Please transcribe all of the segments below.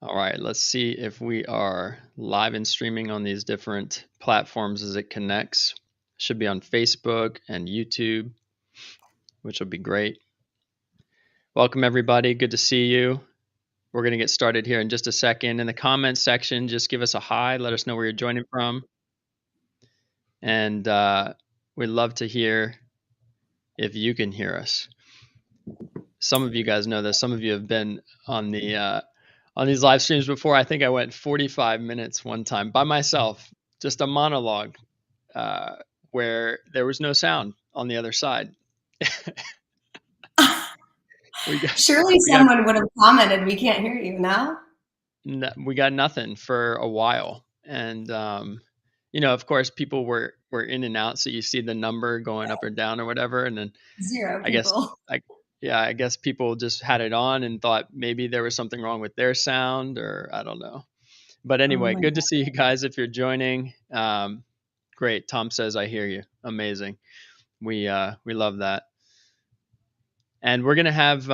All right, let's see if we are live and streaming on these different platforms as it connects. Should be on Facebook and YouTube, which will be great. Welcome, everybody. Good to see you. We're going to get started here in just a second. In the comments section, just give us a hi. Let us know where you're joining from. And we'd love to hear if you can hear us. Some of you guys know this. Some of you have been on these live streams before. I think I went 45 minutes one time by myself, just a monologue, where there was no sound on the other side. Surely someone would have commented, "We can't hear you now." We got nothing for a while, and of course, people were in and out, so you see the number going up or down or whatever, and then Zero I guess people. I guess people just had it on and thought maybe there was something wrong with their sound, or I don't know. But Oh anyway, my good to God. see you guys if you're joining. Great. Tom says, I hear you. Amazing. We love that. And we're gonna have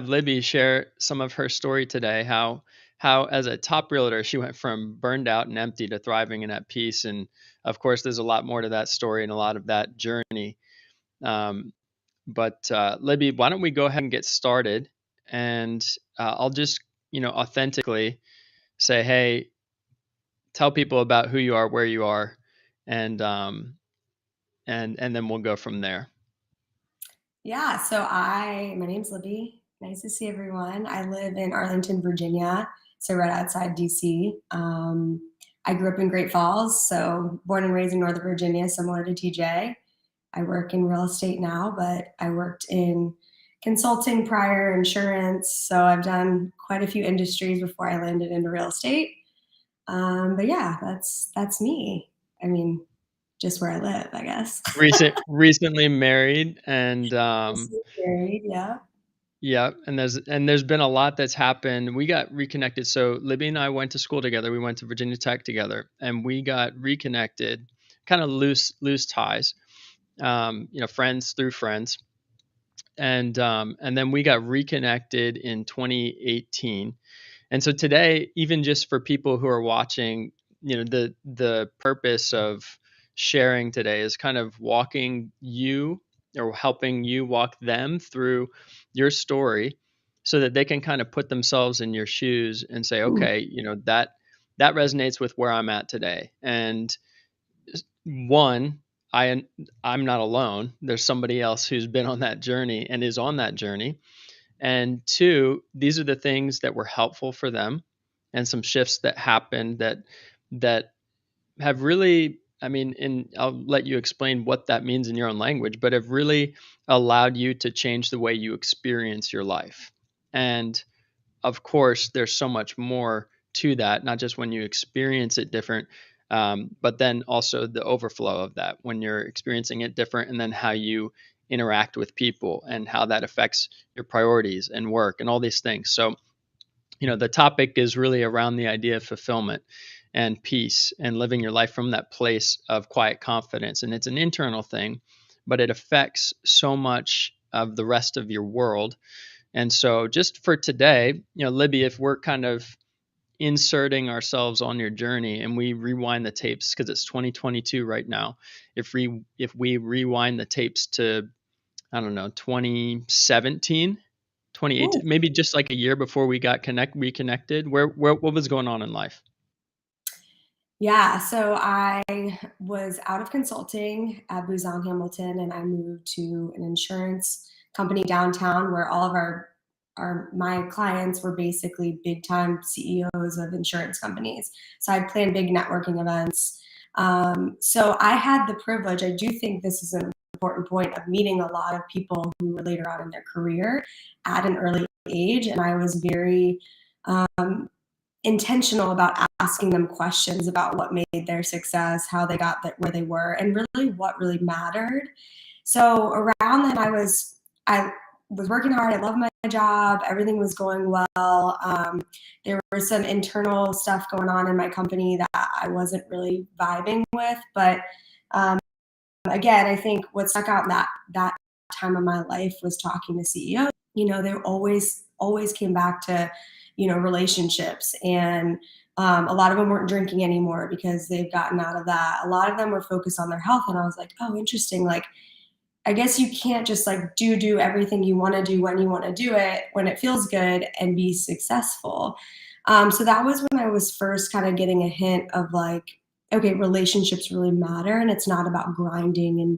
Libby share some of her story today, how as a top realtor she went from burned out and empty to thriving and at peace. And of course there's a lot more to that story and a lot of that journey. But Libby, why don't we go ahead and get started? And I'll just authentically say, hey, tell people about who you are, where you are, and then we'll go from there. Yeah, so my name's Libby. Nice to see everyone. I live in Arlington, Virginia, so right outside DC. I grew up in Great Falls, so born and raised in Northern Virginia, similar to TJ. I work in real estate now, but I worked in consulting prior, insurance, so I've done quite a few industries before I landed into real estate. But yeah, that's me. I mean, just where I live, I guess. Recently married, and Married, yeah. yeah, and there's been a lot that's happened. We got reconnected. So Libby and I went to school together. We went to Virginia Tech together, and we got reconnected, kind of loose ties, friends through friends, and then we got reconnected in 2018. And so today, even just for people who are watching, the purpose of sharing today is kind of walking you or helping you walk them through your story so that they can kind of put themselves in your shoes and say, okay, that resonates with where I'm at today. And one, I'm not alone. There's somebody else who's been on that journey and is on that journey. And two, these are the things that were helpful for them and some shifts that happened that have really, I mean, and I'll let you explain what that means in your own language, but have really allowed you to change the way you experience your life. And of course, there's so much more to that, not just when you experience it different, but then also the overflow of that when you're experiencing it different, and then how you interact with people and how that affects your priorities and work and all these things. So, the topic is really around the idea of fulfillment and peace and living your life from that place of quiet confidence. And it's an internal thing, but it affects so much of the rest of your world. And so just for today, Libby, if we're kind of inserting ourselves on your journey and we rewind the tapes, because it's 2022 right now, if we rewind the tapes to, I don't know, 2017, 2018, Ooh. maybe just like a year before we got reconnected, where what was going on in life? Yeah, so I was out of consulting at Booz Allen Hamilton, and I moved to an insurance company downtown where all of my clients were basically big time CEOs of insurance companies. So I'd plan big networking events. So I had the privilege. I do think this is an important point of meeting a lot of people who were later on in their career at an early age, and I was very intentional about asking them questions about what made their success, how they got where they were, and really what really mattered. So around then, I was working hard. I loved my job. Everything was going well. There was some internal stuff going on in my company that I wasn't really vibing with. But again, I think what stuck out in that time of my life was talking to CEOs. They always came back to, relationships. And a lot of them weren't drinking anymore because they've gotten out of that. A lot of them were focused on their health. And I was like, oh, interesting. Like, I guess you can't just like do everything you want to do when you want to do it when it feels good and be successful. So that was when I was first kind of getting a hint of like, okay, relationships really matter, and it's not about grinding and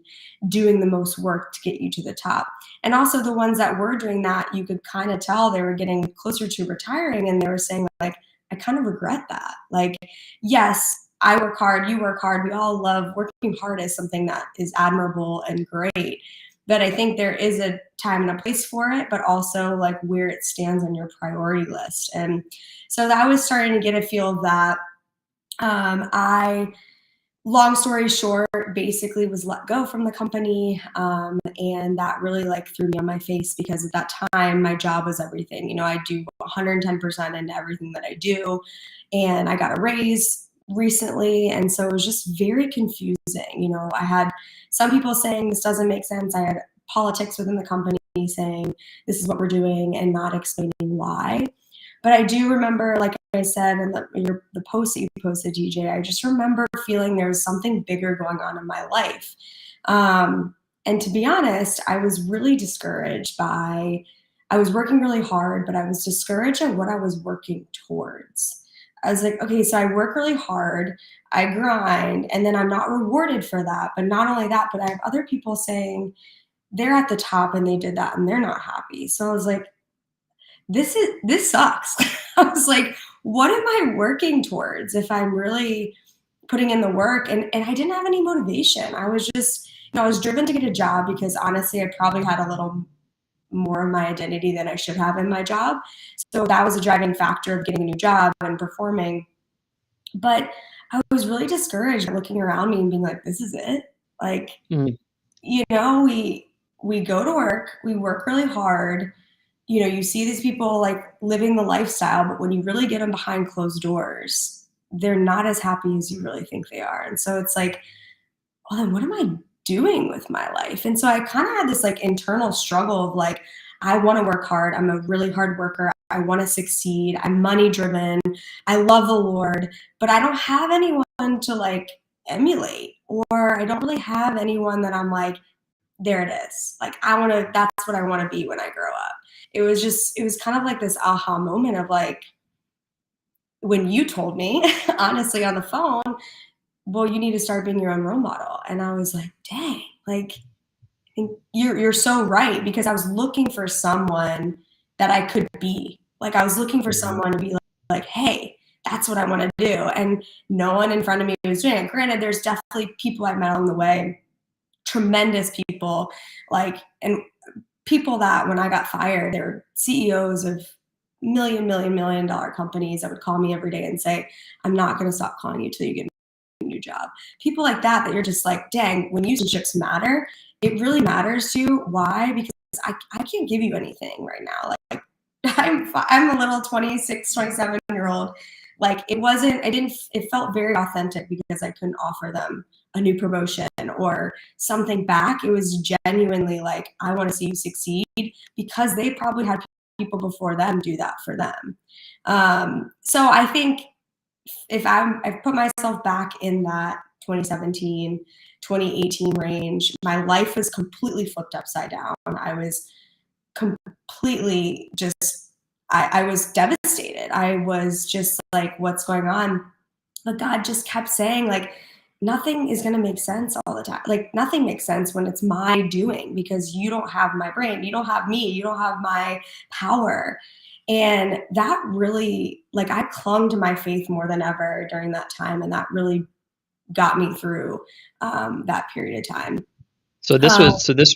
doing the most work to get you to the top. And also the ones that were doing that, you could kind of tell they were getting closer to retiring, and they were saying like, I kind of regret that. Like, yes, I work hard, you work hard. We all love working hard is something that is admirable and great. But I think there is a time and a place for it, but also like where it stands on your priority list. And so that was starting to get a feel of that. I, long story short, basically was let go from the company. And that really like threw me on my face because at that time, my job was everything. I do 110% into everything that I do. And I got a raise recently. And so it was just very confusing. I had some people saying this doesn't make sense. I had politics within the company saying this is what we're doing and not explaining why. But I do remember, like I said in the post that you posted, DJ, I just remember feeling there was something bigger going on in my life. And to be honest, I was really discouraged I was working really hard, but I was discouraged at what I was working towards. I was like, okay, so I work really hard, I grind, and then I'm not rewarded for that. But not only that, but I have other people saying they're at the top and they did that and they're not happy. So I was like, this sucks. I was like, what am I working towards if I'm really putting in the work? And I didn't have any motivation. I was just, I was driven to get a job because honestly, I probably had a little more of my identity than I should have in my job. So that was a driving factor of getting a new job and performing. But I was really discouraged looking around me and being like, this is it. Like, Mm. we go to work, we work really hard. You see these people like living the lifestyle, but when you really get them behind closed doors, they're not as happy as you really think they are. And so it's like, well, then what am I doing with my life? And so I kind of had this like internal struggle of like, I want to work hard. I'm a really hard worker. I want to succeed. I'm money driven. I love the Lord, but I don't have anyone to like emulate, or I don't really have anyone that I'm like, there it is. Like, that's what I want to be when I grow up. It was kind of like this aha moment of like, when you told me, honestly, on the phone, well, you need to start being your own role model. And I was like, dang, like, I think you're so right, because I was looking for someone that I could be. Like, I was looking for someone to be like, hey, that's what I want to do. And no one in front of me was doing it. Granted, there's definitely people I met along the way, tremendous people, like, and people that when I got fired, they were CEOs of million dollar companies that would call me every day and say, I'm not going to stop calling you till you get a new job. People like that you're just like, dang, when relationships matter, it really matters to you. Why? Because I can't give you anything right now. Like, I'm a little 26, 27-year old. Like, it felt very authentic because I couldn't offer them a new promotion or something back. It was genuinely like, I want to see you succeed, because they probably had people before them do that for them. So I think if I've put myself back in that 2017, 2018 range, my life was completely flipped upside down. I was completely just, I was devastated. I was just like, what's going on? But God just kept saying, like, nothing is going to make sense all the time. Like, nothing makes sense when it's my doing, because you don't have my brain. You don't have me. You don't have my power. And that really, like, I clung to my faith more than ever during that time. And that really got me through that period of time. Uh, So this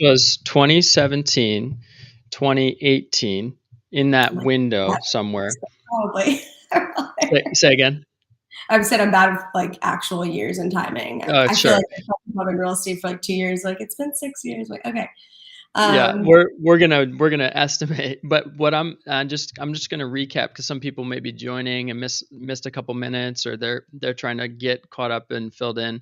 was 2017, 2018, in that like, window that, somewhere. probably. Say again. I've said I'm bad with like actual years and timing. Oh, I feel sure. like I've been in real estate for like 2 years. Like, it's been 6 years. Like, okay. Yeah, Um, we're gonna estimate, but what I'm just gonna recap because some people may be joining and missed a couple minutes, or they're trying to get caught up and filled in.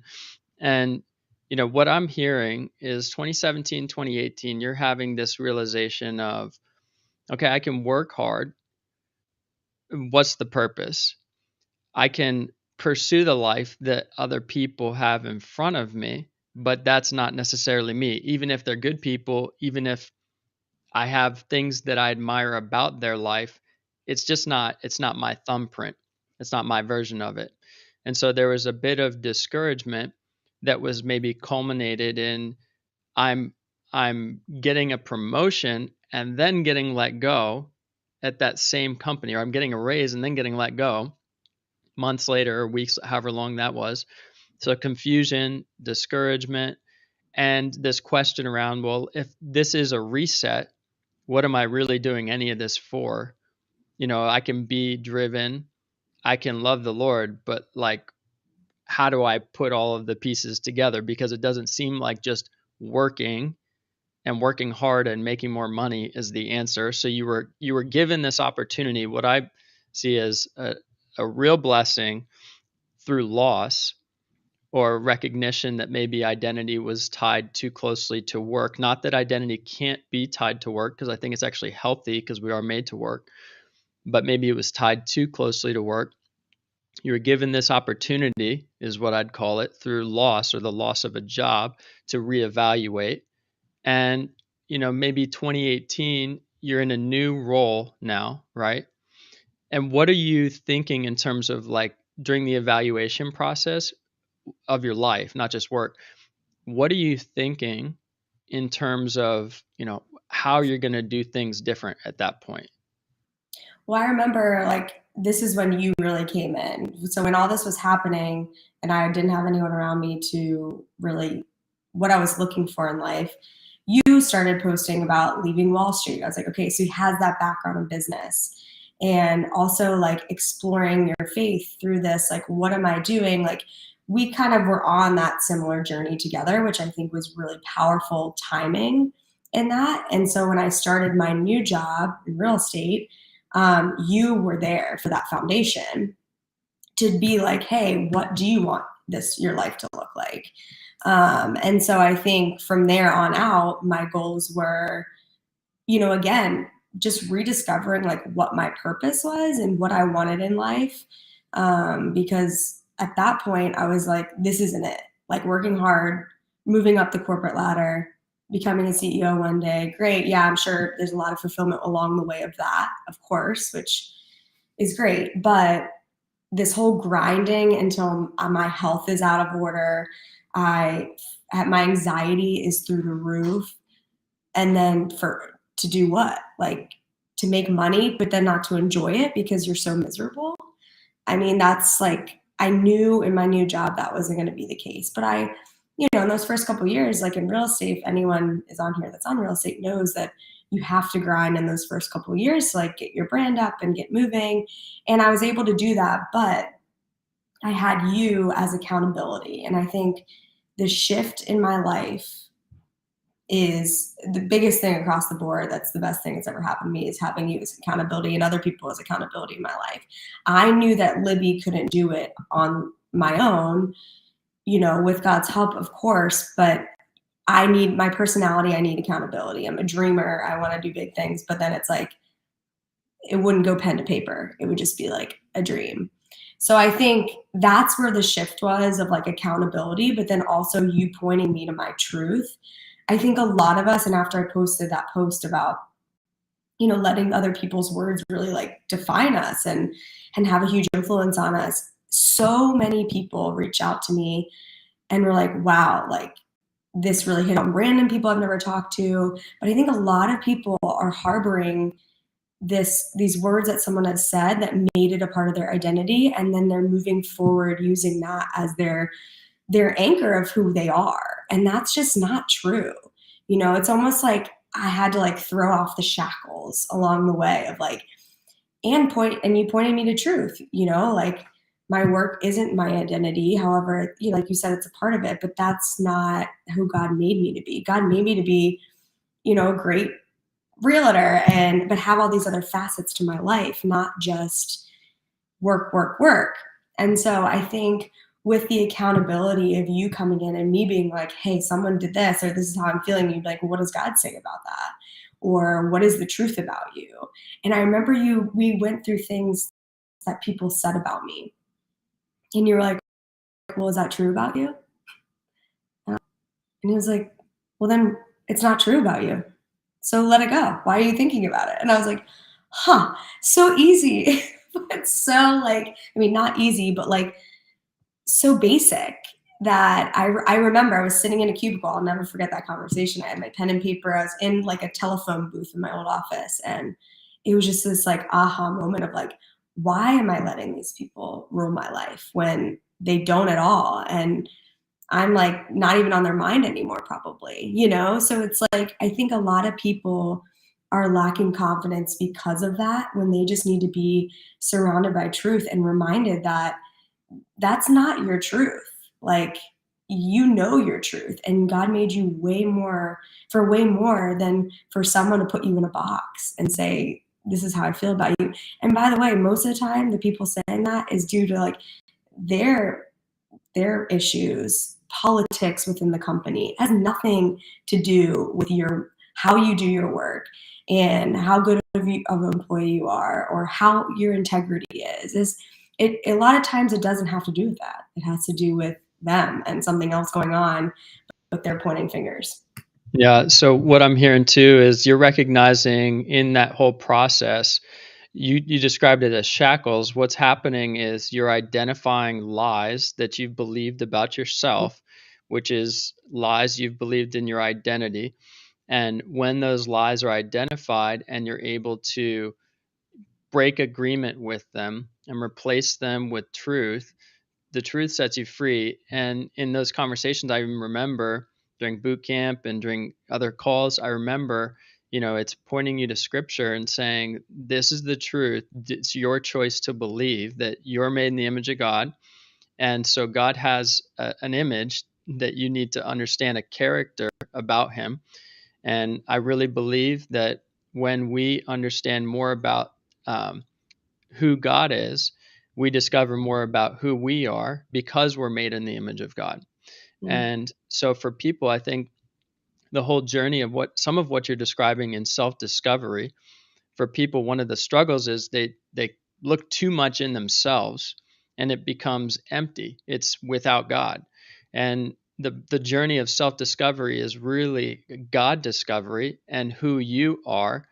And what I'm hearing is 2017, 2018, you're having this realization of, okay, I can work hard, what's the purpose? I can pursue the life that other people have in front of me, but that's not necessarily me. Even if they're good people, even if I have things that I admire about their life, it's not my thumbprint. It's not my version of it. And so there was a bit of discouragement that was maybe culminated in I'm I'm getting a promotion and then getting let go at that same company, or I'm getting a raise and then getting let go months later or weeks, however long that was. So confusion, discouragement, and this question around, well, if this is a reset, what am I really doing any of this for? I can be driven, I can love the Lord, but like, how do I put all of the pieces together? Because it doesn't seem like just working and working hard and making more money is the answer. So you were given this opportunity, what I see as a real blessing through loss or recognition that maybe identity was tied too closely to work. Not that identity can't be tied to work, because I think it's actually healthy because we are made to work, but maybe it was tied too closely to work. You were given this opportunity, is what I'd call it, through loss or the loss of a job to reevaluate. And, maybe 2018, you're in a new role now, right? And what are you thinking in terms of like during the evaluation process of your life, not just work? What are you thinking in terms of, how you're going to do things different at that point? Well, I remember like this is when you really came in. So when all this was happening and I didn't have anyone around me to really what I was looking for in life, you started posting about leaving Wall Street. I was like, okay, so he has that background in business and also like exploring your faith through this. Like, what am I doing? Like, we kind of were on that similar journey together, which I think was really powerful timing in that. And so when I started my new job in real estate, you were there for that foundation to be like, hey, what do you want this your life to look like? And so I think from there on out, my goals were, again, just rediscovering like what my purpose was and what I wanted in life. Because at that point, I was like, this isn't it. Like working hard, moving up the corporate ladder, becoming a CEO one day. Great. Yeah, I'm sure there's a lot of fulfillment along the way of that, of course, which is great. But this whole grinding until my health is out of order, I my anxiety is through the roof, and then for to do what? Like to make money, but then not to enjoy it because you're so miserable. I mean, that's like I knew in my new job that wasn't going to be the case. But in those first couple of years, like in real estate, if anyone is on here that's on real estate knows that you have to grind in those first couple of years to like get your brand up and get moving. And I was able to do that, but I had you as accountability. And I think the shift in my life is the biggest thing across the board. That's the best thing that's ever happened to me is having you as accountability and other people as accountability in my life. I knew that Libby couldn't do it on my own, with God's help, of course, but I need my personality. I need accountability. I'm a dreamer. I want to do big things, but then it's like, it wouldn't go pen to paper. It would just be like a dream. So I think that's where the shift was of like accountability, but then also you pointing me to my truth. I think a lot of us, and after I posted that post about, letting other people's words really like define us and have a huge influence on us, so many people reach out to me and were like, wow, like this really hit on random people I've never talked to. But I think a lot of people are harboring these words that someone has said that made it a part of their identity, and then they're moving forward using that as their anchor of who they are, and that's just not true. It's almost like I had to like throw off the shackles along the way of like and you pointed me to truth. Like my work isn't my identity, however, like you said, it's a part of it, but that's not who God made me to be. God made me to be a great realtor and but have all these other facets to my life, not just work, work, work. And so I think with the accountability of you coming in and me being like, hey, someone did this, or this is how I'm feeling, you'd be like, well, what does God say about that? Or what is the truth about you? And I remember we went through things that people said about me. And you were like, well, is that true about you? And he was like, well, then it's not true about you. So let it go. Why are you thinking about it? And I was like, huh, so easy. But so like, I mean, not easy, but like so basic that I remember I was sitting in a cubicle. I'll never forget that conversation. I had my pen and paper. I was in like a telephone booth in my old office. And it was just this like aha moment of like, why am I letting these people rule my life when they don't at all? And I'm like not even on their mind anymore, probably, you know? So it's like, I think a lot of people are lacking confidence because of that when they just need to be surrounded by truth and reminded that that's not your truth. Like, you know your truth, and God made you way more for way more than for someone to put you in a box and say, this is how I feel about you. And by the way, most of the time, the people saying that is due to like their their issues, politics within the company. It has nothing to do with your how you do your work and how good of an employee you are or how your integrity is it a lot of times it doesn't have to do with that. It has to do with them and something else going on, but they're pointing fingers. Yeah. So what I'm hearing too is you're recognizing in that whole process, you described it as shackles. What's happening is you're identifying lies that you've believed about yourself, which is lies you've believed in your identity. And when those lies are identified and you're able to break agreement with them and replace them with truth, the truth sets you free. And in those conversations, I even remember during boot camp and during other calls, I remember, it's pointing you to scripture and saying, this is the truth. It's your choice to believe that you're made in the image of God. And so God has an image that you need to understand, a character about him. And I really believe that when we understand more about um, who God is, we discover more about who we are because we're made in the image of God. Mm, And so for people, I think the whole journey of what you're describing in self-discovery, for people, one of the struggles is they look too much in themselves and it becomes empty. It's without God. And the journey of self-discovery is really God discovery and who you are,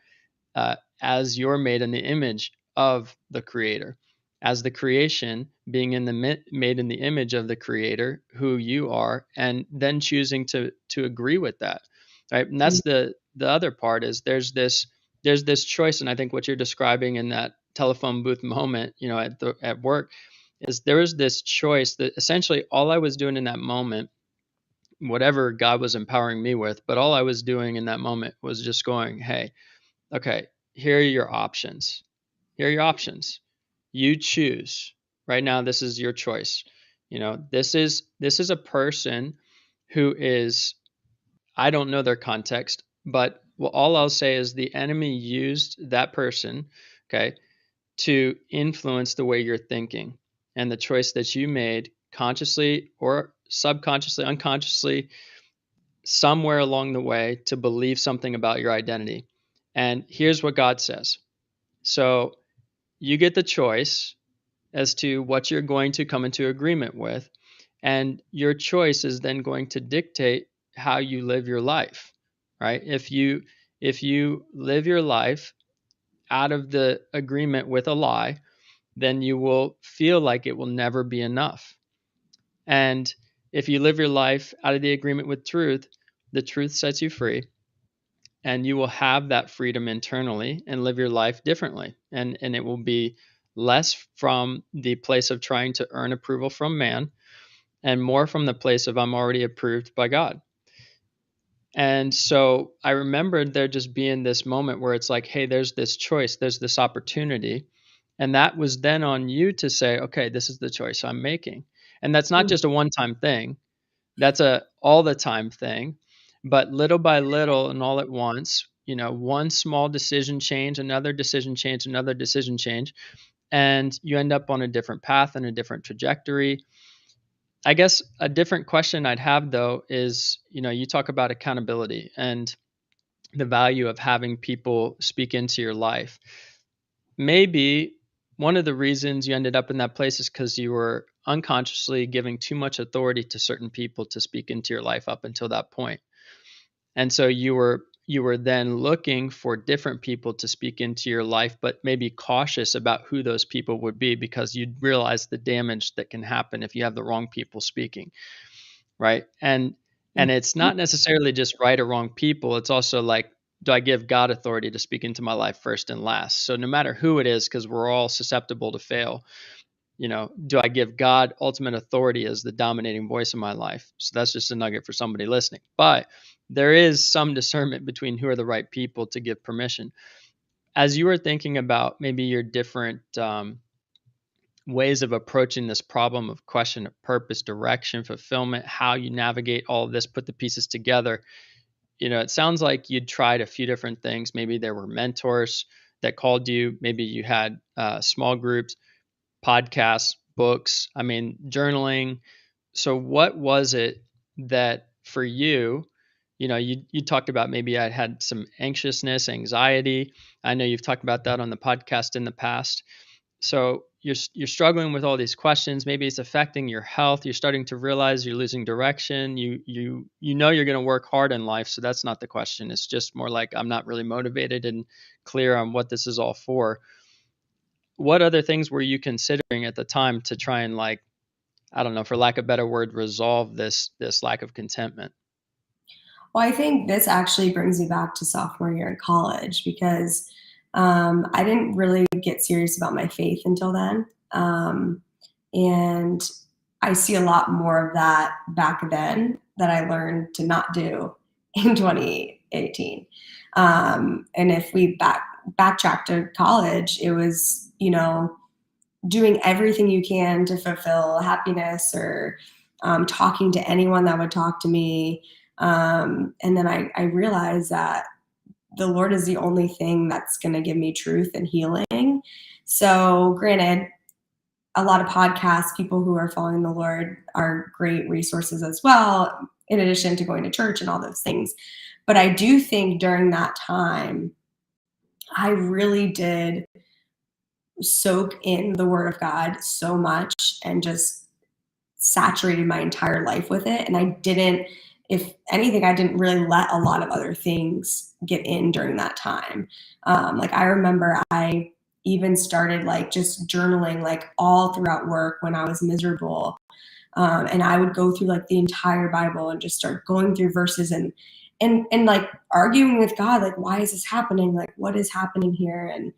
as you're made in the image of the creator, as the creation being made in the image of the creator who you are, and then choosing to agree with that, right? And mm, that's the other part is there's this choice. And I think what you're describing in that telephone booth moment, at work, is there was this choice that essentially all I was doing in that moment, whatever God was empowering me with, but all I was doing in that moment was just going, hey, okay, here are your options. Here are your options. You choose. Right now, this is your choice. This is a person who is, I don't know their context, but all I'll say is the enemy used that person, okay, to influence the way you're thinking and the choice that you made consciously or subconsciously, unconsciously, somewhere along the way to believe something about your identity. And here's what God says. So you get the choice as to what you're going to come into agreement with. And your choice is then going to dictate how you live your life, right? If you live your life out of the agreement with a lie, then you will feel like it will never be enough. And if you live your life out of the agreement with truth, the truth sets you free and you will have that freedom internally and live your life differently, and it will be less from the place of trying to earn approval from man and more from the place of I'm already approved by God. And so I remember there just being this moment where it's like, hey, there's this choice, there's this opportunity. And that was then on you to say, okay, this is the choice I'm making. And that's not mm, just a one-time thing, that's a all the time thing. But little by little and all at once, one small decision change, another decision change, another decision change, and you end up on a different path and a different trajectory. I guess a different question I'd have though is, you talk about accountability and the value of having people speak into your life. Maybe one of the reasons you ended up in that place is because you were unconsciously giving too much authority to certain people to speak into your life up until that point. And so you were then looking for different people to speak into your life, but maybe cautious about who those people would be because you realize the damage that can happen if you have the wrong people speaking, right? And it's Mhm. not necessarily just right or wrong people. It's also like, do I give God authority to speak into my life first and last? So no matter who it is, because we're all susceptible to fail, do I give God ultimate authority as the dominating voice in my life? So that's just a nugget for somebody listening. But there is some discernment between who are the right people to give permission. As you were thinking about maybe your different ways of approaching this problem of question of purpose, direction, fulfillment, how you navigate all of this, put the pieces together, it sounds like you'd tried a few different things. Maybe there were mentors that called you. Maybe you had small groups, podcasts, books, journaling. So what was it that for you, you talked about maybe I had some anxiousness, anxiety. I know you've talked about that on the podcast in the past. So you're struggling with all these questions. Maybe it's affecting your health. You're starting to realize you're losing direction. You know you're going to work hard in life, so that's not the question. It's just more like I'm not really motivated and clear on what this is all for. What other things were you considering at the time to try and, like, I don't know, for lack of a better word, resolve this lack of contentment? Well, I think this actually brings me back to sophomore year in college because I didn't really get serious about my faith until then. And I see a lot more of that back then that I learned to not do in 2018. And if we backtrack to college, it was, doing everything you can to fulfill happiness or talking to anyone that would talk to me. And then I realized that the Lord is the only thing that's going to give me truth and healing. So, granted, a lot of podcasts, people who are following the Lord are great resources as well, in addition to going to church and all those things. But I do think during that time, I really did soak in the Word of God so much and just saturated my entire life with it. And I didn't, if anything, I didn't really let a lot of other things get in during that time. Like I remember I even started like just journaling like all throughout work when I was miserable. And I would go through like the entire Bible and just start going through verses and like arguing with God, like, why is this happening? Like, what is happening here? And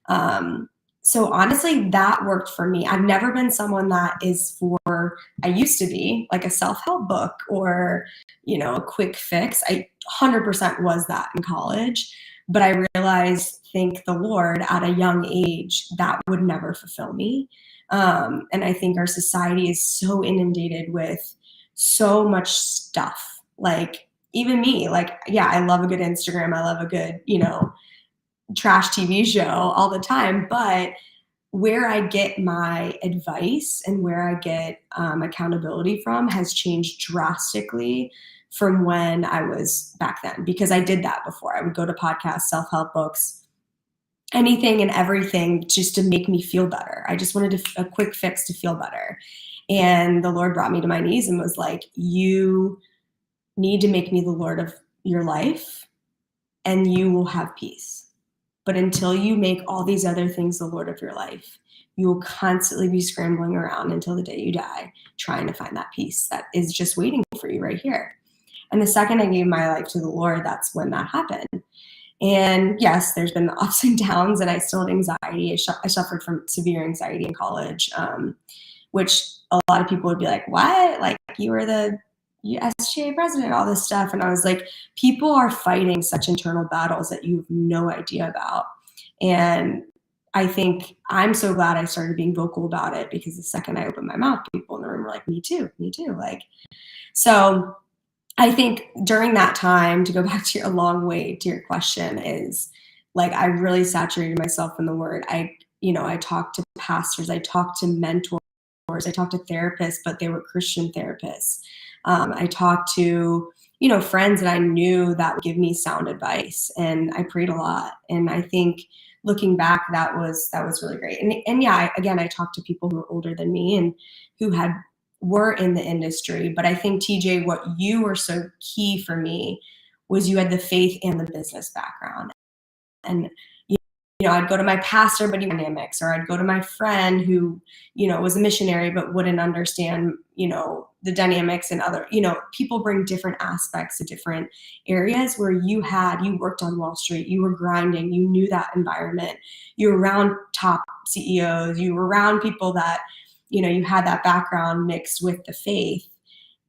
um, so honestly, that worked for me. I've never been someone that is for, I used to be like a self-help book or, a quick fix. I 100% was that in college. But I realized, thank the Lord, at a young age, that would never fulfill me. And I think our society is so inundated with so much stuff. Like, even me, like, yeah, I love a good Instagram. I love a good, trash TV show all the time. But where I get my advice and where I get accountability from has changed drastically from when I was back then because I did that before. I would go to podcasts, self help books, anything and everything just to make me feel better. I just wanted a quick fix to feel better. And the Lord brought me to my knees and was like, you need to make me the Lord of your life and you will have peace. But until you make all these other things the Lord of your life, you will constantly be scrambling around until the day you die, trying to find that peace that is just waiting for you right here. And the second I gave my life to the Lord, that's when that happened. And yes, there's been the ups and downs, and I still had anxiety. I suffered from severe anxiety in college, which a lot of people would be like, "What? Like you were the SGA president, all this stuff." And I was like, people are fighting such internal battles that you have no idea about. And I think I'm so glad I started being vocal about it because the second I opened my mouth, people in the room were like, me too, me too. Like, so I think during that time, to go back to a long way to your question, is like I really saturated myself in the word. I talked to pastors, I talked to mentors, I talked to therapists, but they were Christian therapists. I talked to, friends that I knew that would give me sound advice. And I prayed a lot. And I think looking back, that was really great. And yeah, again, I talked to people who were older than me and who were in the industry. But I think, TJ, what you were so key for me was you had the faith and the business background. And I'd go to my pastor, but he dynamics, or I'd go to my friend who, was a missionary but wouldn't understand, the dynamics, and other, people bring different aspects to different areas where you worked on Wall Street, you were grinding, you knew that environment, you were around top CEOs, you were around people that, you had that background mixed with the faith.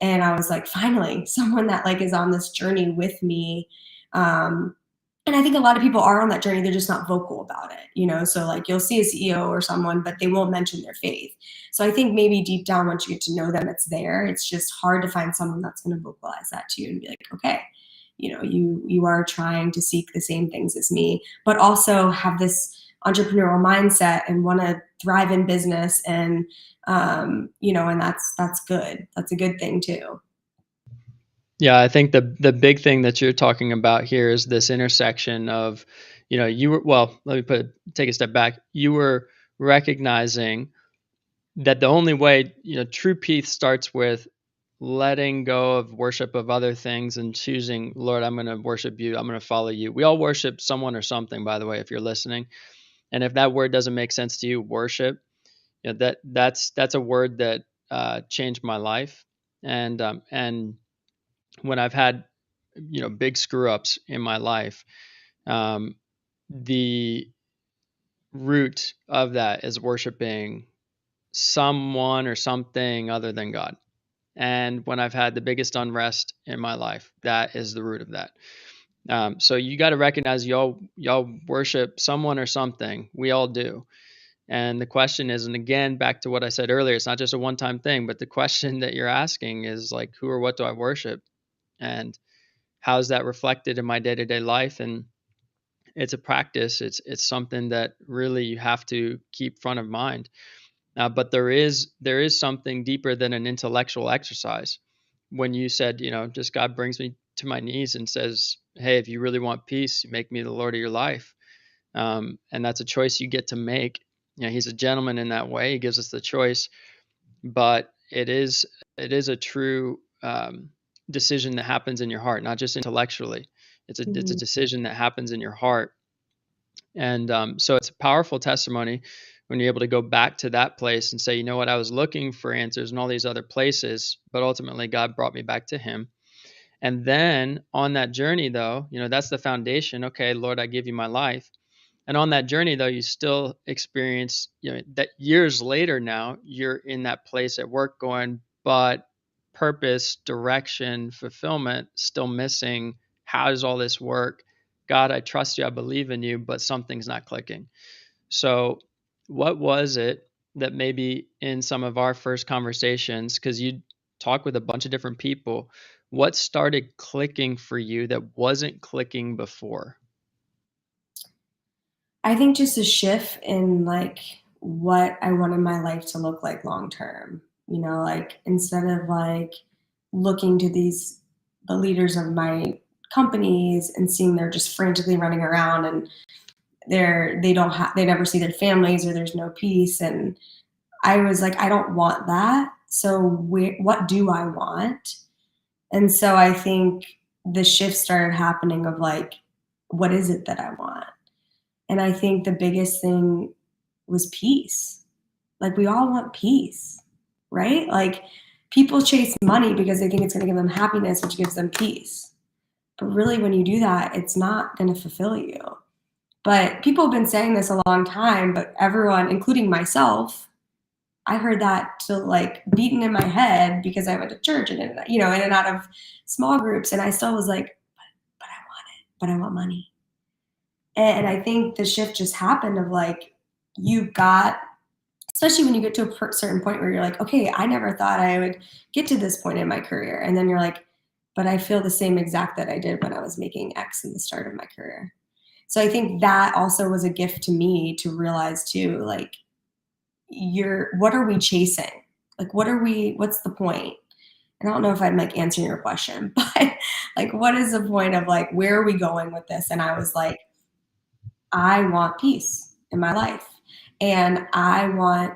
And I was like, finally, someone that like is on this journey with me. And I think a lot of people are on that journey. They're just not vocal about it. So like you'll see a CEO or someone, but they won't mention their faith. So I think maybe deep down, once you get to know them, it's there. It's just hard to find someone that's going to vocalize that to you and be like, okay, you are trying to seek the same things as me, but also have this entrepreneurial mindset and want to thrive in business. And that's good. That's a good thing too. Yeah, I think the big thing that you're talking about here is this intersection of, you were, well, let me take a step back. You were recognizing that the only way, true peace starts with letting go of worship of other things and choosing, Lord, I'm going to worship you. I'm going to follow you. We all worship someone or something, by the way, if you're listening. And if that word doesn't make sense to you, worship, that's a word that changed my life. And when I've had, big screw ups in my life, um, the root of that is worshiping someone or something other than God. And when I've had the biggest unrest in my life, that is the root of that. So you got to recognize y'all worship someone or something. We all do. And the question is, and again, back to what I said earlier, it's not just a one-time thing, but the question that you're asking is like, who or what do I worship? And how is that reflected in my day-to-day life? And it's a practice. It's something that really you have to keep front of mind. But there is something deeper than an intellectual exercise. When you said, just God brings me to my knees and says, "Hey, if you really want peace, make me the Lord of your life," and that's a choice you get to make. He's a gentleman in that way. He gives us the choice, but it is a true decision that happens in your heart, not just intellectually. It's a Mhm. decision that happens in your heart, and so it's a powerful testimony when you're able to go back to that place and say, you know what, I was looking for answers in all these other places, but ultimately God brought me back to Him. And then on that journey, though, that's the foundation. Okay, Lord, I give you my life. And on that journey, though, you still experience, that years later now, you're in that place at work going, but purpose, direction, fulfillment still missing. How does all this work? God, I trust you. I believe in you, but something's not clicking. So, what was it that maybe in some of our first conversations, because you talk with a bunch of different people, what started clicking for you that wasn't clicking before? I think just a shift in like what I wanted my life to look like long term. Like instead of like looking to the leaders of my companies and seeing they're just frantically running around, and they never see their families, or there's no peace. And I was like, I don't want that. So what do I want? And so I think the shift started happening of like, what is it that I want? And I think the biggest thing was peace. Like we all want peace, right? Like people chase money because they think it's going to give them happiness, which gives them peace. But really, when you do that, it's not going to fulfill you. But people have been saying this a long time, but everyone, including myself, I heard that to like beaten in my head because I went to church and in and out of small groups, and I still was like, but I want it, but I want money. And I think the shift just happened of like, you got, especially when you get to a certain point where you're like, okay, I never thought I would get to this point in my career. And then you're like, but I feel the same exact that I did when I was making X in the start of my career. So I think that also was a gift to me to realize too, like, what are we chasing? Like, what's the point? And I don't know if I'm like answering your question, but like, what is the point of like, where are we going with this? And I was like, I want peace in my life. And I want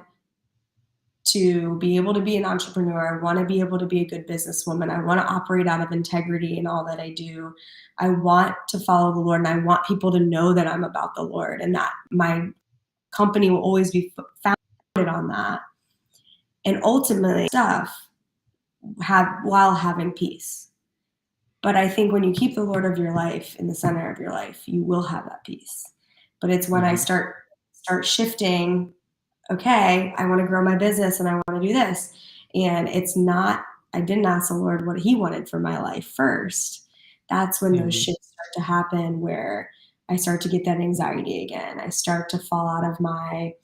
to be able to be an entrepreneur. I want to be able to be a good businesswoman. I want to operate out of integrity in all that I do. I want to follow the Lord, and I want people to know that I'm about the Lord and that my company will always be founded on that. And ultimately, stuff have while having peace. But I think when you keep the Lord of your life in the center of your life, you will have that peace. But it's when I Hmm. start shifting, okay, I want to grow my business and I want to do this. And it's not, I didn't ask the Lord what he wanted for my life first. That's when those Hmm. shifts start to happen where I start to get that anxiety again. I start to fall out of my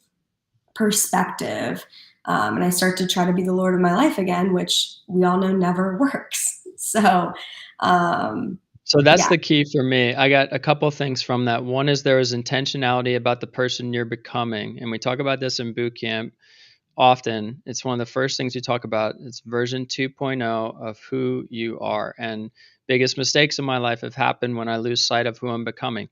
perspective. And I start to try to be the Lord of my life again, which we all know never works. So, um, So that's yeah. the key for me. I got a couple things from that. One is there is intentionality about the person you're becoming. And we talk about this in boot camp often. It's one of the first things you talk about. It's version 2.0 of who you are. And biggest mistakes in my life have happened when I lose sight of who I'm becoming.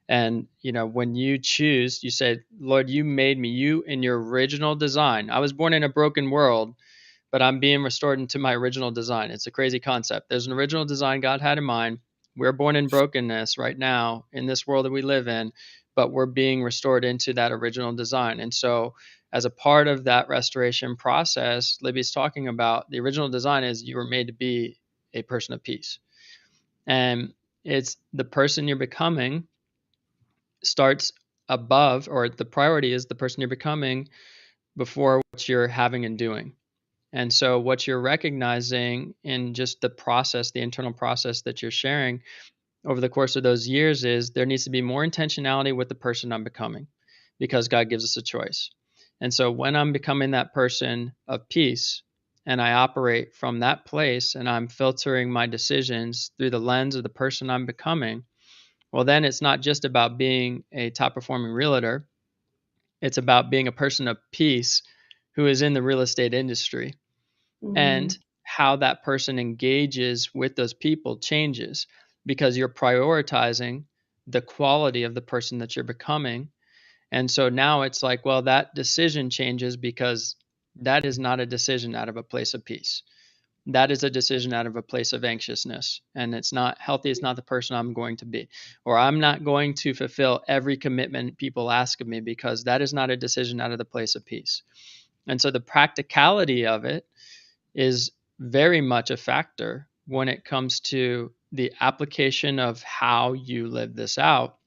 And when you choose, you say, Lord, you made me, you in your original design. I was born in a broken world, but I'm being restored into my original design. It's a crazy concept. There's an original design God had in mind. We're born in brokenness right now in this world that we live in, but we're being restored into that original design. And so, as a part of that restoration process, Libby's talking about the original design is you were made to be a person of peace. And it's the person you're becoming starts above, or the priority is the person you're becoming before what you're having and doing. And so, what you're recognizing in just the process, the internal process that you're sharing over the course of those years is there needs to be more intentionality with the person I'm becoming because God gives us a choice. And so, when I'm becoming that person of peace and I operate from that place and I'm filtering my decisions through the lens of the person I'm becoming, well, then it's not just about being a top performing realtor, it's about being a person of peace who is in the real estate industry, Mm-hmm. and how that person engages with those people changes because you're prioritizing the quality of the person that you're becoming. And so now it's like, well, that decision changes because that is not a decision out of a place of peace. That is a decision out of a place of anxiousness. And it's not healthy. It's not the person I'm going to be. Or I'm not going to fulfill every commitment people ask of me because that is not a decision out of the place of peace. And so the practicality of it is very much a factor when it comes to the application of how you live this out.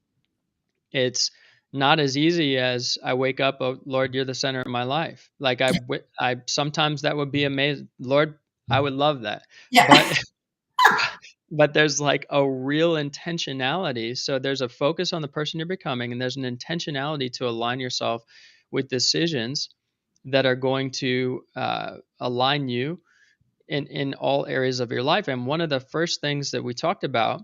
It's not as easy as I wake up, oh Lord, you're the center of my life. Like I sometimes that would be amazing. Lord, I would love that. Yeah. But but there's like a real intentionality. So there's a focus on the person you're becoming, and there's an intentionality to align yourself with decisions that are going to align you in all areas of your life. And one of the first things that we talked about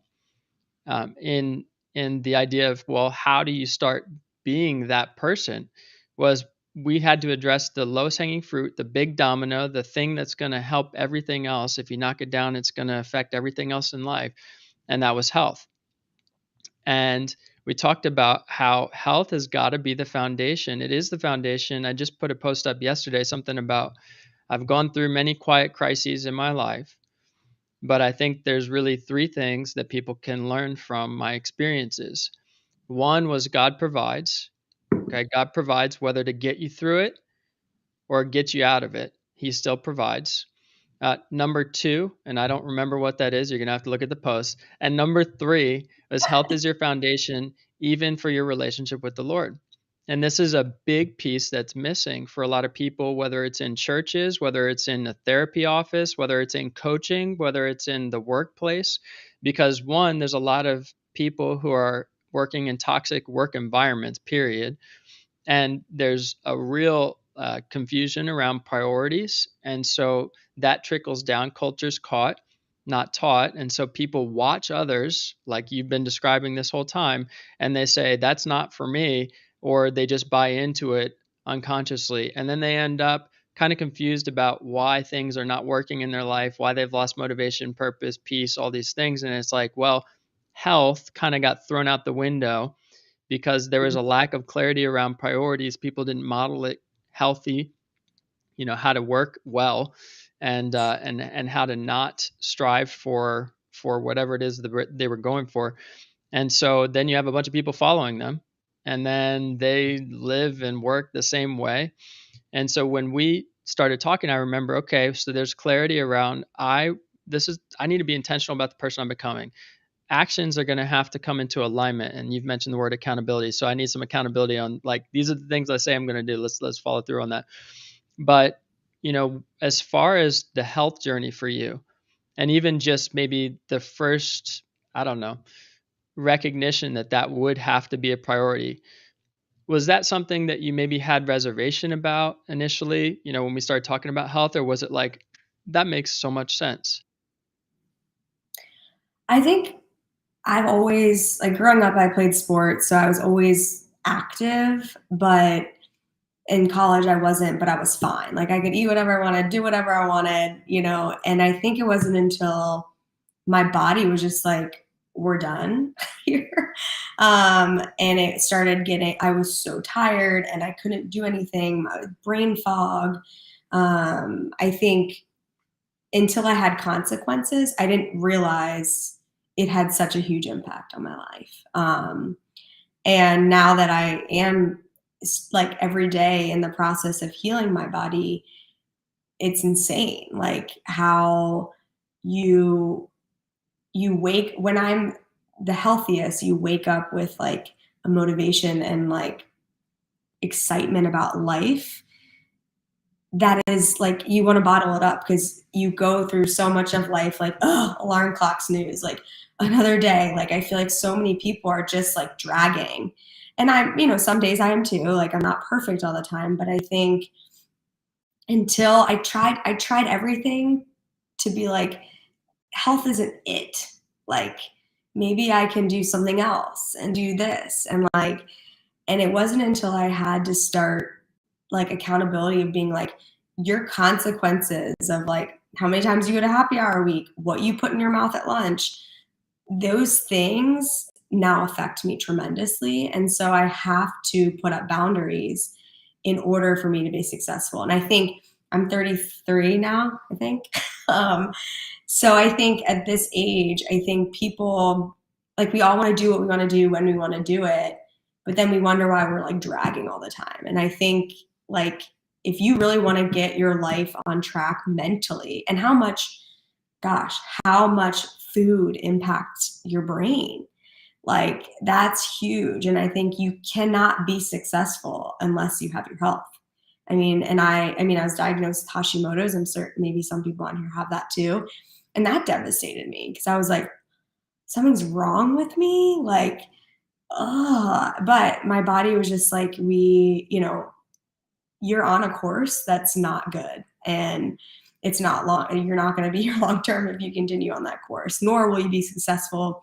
in the idea of, well, how do you start being that person, was we had to address the lowest hanging fruit, the big domino, the thing that's going to help everything else. If you knock it down, it's going to affect everything else in life, and that was health. And we talked about how health has got to be the foundation. It is the foundation. I just put a post up yesterday, something about I've gone through many quiet crises in my life, but I think there's really three things that people can learn from my experiences. One was God provides. Okay, God provides whether to get you through it or get you out of it. He still provides. Number two, and I don't remember what that is. You're going to have to look at the post. And number three is health is your foundation, even for your relationship with the Lord. And this is a big piece that's missing for a lot of people, whether it's in churches, whether it's in a therapy office, whether it's in coaching, whether it's in the workplace. Because one, there's a lot of people who are working in toxic work environments, period, and there's a real confusion around priorities, and so that trickles down. Culture's caught, not taught, and so people watch others like you've been describing this whole time, and they say that's not for me, or they just buy into it unconsciously, and then they end up kind of confused about why things are not working in their life, why they've lost motivation, purpose, peace, all these things. And it's like, well, health kind of got thrown out the window because there was a lack of clarity around priorities. People didn't model it healthy, how to work well, and how to not strive for whatever it is that they were going for. And so then you have a bunch of people following them, and then they live and work the same way. And so when we started talking, I remember, okay, so there's clarity around I need to be intentional about the person I'm becoming. Actions are going to have to come into alignment, and you've mentioned the word accountability. So I need some accountability on, like, these are the things I say I'm going to do. Let's follow through on that. But, as far as the health journey for you, and even just maybe the first, I don't know, recognition that would have to be a priority, was that something that you maybe had reservation about initially, when we started talking about health, or was it like, that makes so much sense? I think I've always, like, growing up, I played sports, so I was always active, but in college I wasn't, but I was fine. Like, I could eat whatever I wanted, do whatever I wanted, and I think it wasn't until my body was just like, we're done here. And it started I was so tired and I couldn't do anything, my brain fog. I think until I had consequences, I didn't realize it had such a huge impact on my life. And now that I am, like, every day in the process of healing my body, it's insane. Like, how you wake when I'm the healthiest, you wake up with, like, a motivation and, like, excitement about life that is, like, you want to bottle it up because you go through so much of life, like, oh, alarm clock snooze, like, another day. Like, I feel like so many people are just, like, dragging. And some days I am too. Like, I'm not perfect all the time, but I think until I tried everything to be like, health isn't it. Like, maybe I can do something else and do this. And it wasn't until I had to start, like, accountability of being like, your consequences of, like, how many times you go to happy hour a week, what you put in your mouth at lunch, those things now affect me tremendously. And so I have to put up boundaries in order for me to be successful. And I think I'm 33 now, I think. um, so I think at this age, I think people, like, we all want to do what we want to do when we want to do it, but then we wonder why we're, like, dragging all the time. And I think, like, if you really want to get your life on track mentally, and gosh, how much food impacts your brain. Like, that's huge. And I think you cannot be successful unless you have your health. I was diagnosed with Hashimoto's. I'm certain maybe some people on here have that too. And that devastated me because I was like, something's wrong with me. Like, but my body was just like, you're on a course that's not good. And it's not long. You're not going to be here long term if you continue on that course, nor will you be successful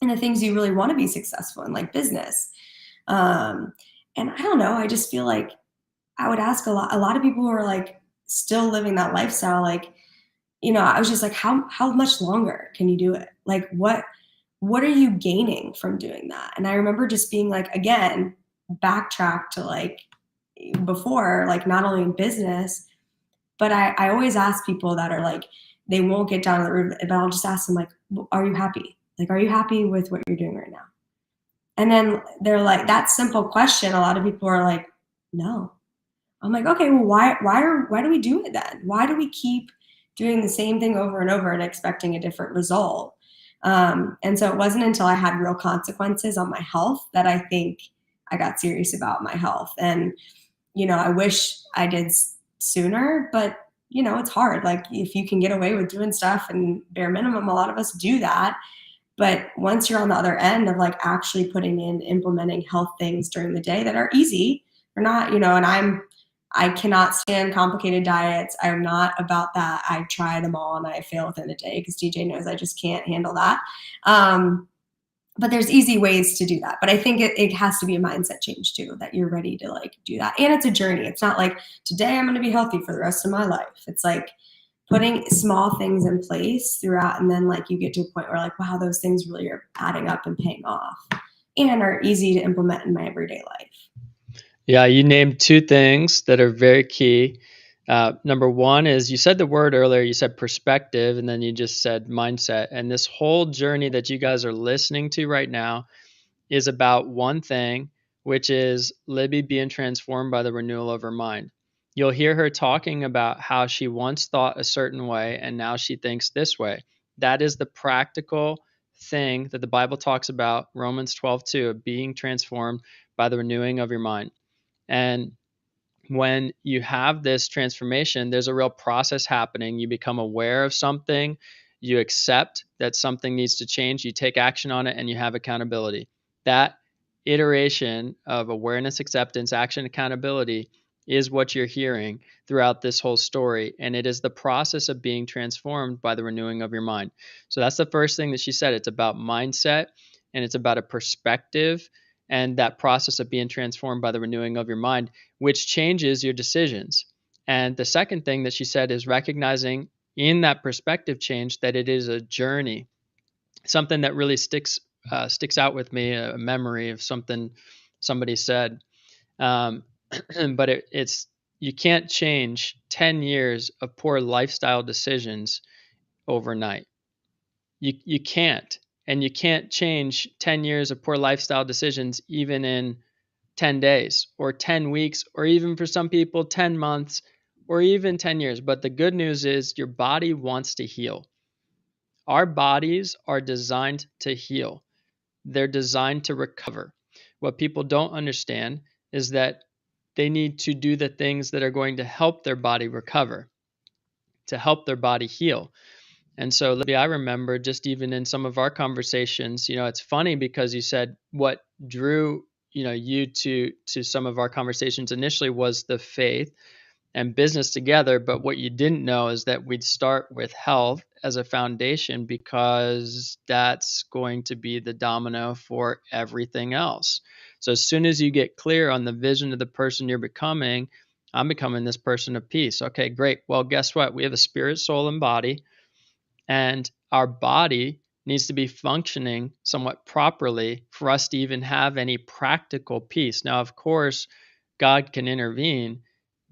in the things you really want to be successful in, like business. Um, and I don't know. I just feel like I would ask a lot of people who are, like, still living that lifestyle. Like, I was just like, how much longer can you do it? Like, what are you gaining from doing that? And I remember just being like, again, backtrack to, like, before, like, not only in business, but I always ask people that are like, they won't get down to the root, but I'll just ask them, like, are you happy? Like, are you happy with what you're doing right now? And then they're like, that simple question, a lot of people are like, no. I'm like, okay, well, why do we do it then? Why do we keep doing the same thing over and over and expecting a different result? And so it wasn't until I had real consequences on my health that I think I got serious about my health. And, I wish I did sooner, but, it's hard. Like, if you can get away with doing stuff and bare minimum, a lot of us do that. But once you're on the other end of, like, actually putting in, implementing health things during the day that are easy, or not, and I cannot stand complicated diets. I'm not about that. I try them all and I fail within a day because DJ knows I just can't handle that. But there's easy ways to do that. But I think it has to be a mindset change too, that you're ready to, like, do that. And it's a journey. It's not like, today I'm going to be healthy for the rest of my life. It's like putting small things in place throughout. And then, like, you get to a point where, like, wow, those things really are adding up and paying off. and are easy to implement in my everyday life. Yeah, you named two things that are very key. Number one is you said the word earlier, you said perspective, and then you just said mindset. And this whole journey that you guys are listening to right now is about one thing, which is Libby being transformed by the renewal of her mind. You'll hear her talking about how she once thought a certain way and now she thinks this way. That is the practical thing that the Bible talks about, Romans 12:2, of being transformed by the renewing of your mind. And when you have this transformation, there's a real process happening. You become aware of something, you accept that something needs to change, you take action on it, and you have accountability. That iteration of awareness, acceptance, action, accountability is what you're hearing throughout this whole story. And it is the process of being transformed by the renewing of your mind. So that's the first thing that she said. It's about mindset and it's about a perspective and that process of being transformed by the renewing of your mind, which changes your decisions. And the second thing that she said is recognizing in that perspective change that it is a journey. Something that really sticks out with me, a memory of something somebody said. Um, but it's you can't change 10 years of poor lifestyle decisions overnight. You can't, and you can't change 10 years of poor lifestyle decisions even in 10 days or 10 weeks or even for some people 10 months or even 10 years. But the good news is your body wants to heal. Our bodies are designed to heal, they're designed to recover. What people don't understand is that they need to do the things that are going to help their body recover, to help their body heal. And so, Libby, I remember just even in some of our conversations, it's funny because you said what drew, you to some of our conversations initially was the faith and business together. But what you didn't know is that we'd start with health as a foundation because that's going to be the domino for everything else. So as soon as you get clear on the vision of the person you're becoming, I'm becoming this person of peace. Okay, great. Well, guess what? We have a spirit, soul, and body, and our body needs to be functioning somewhat properly for us to even have any practical peace. Now, of course, God can intervene,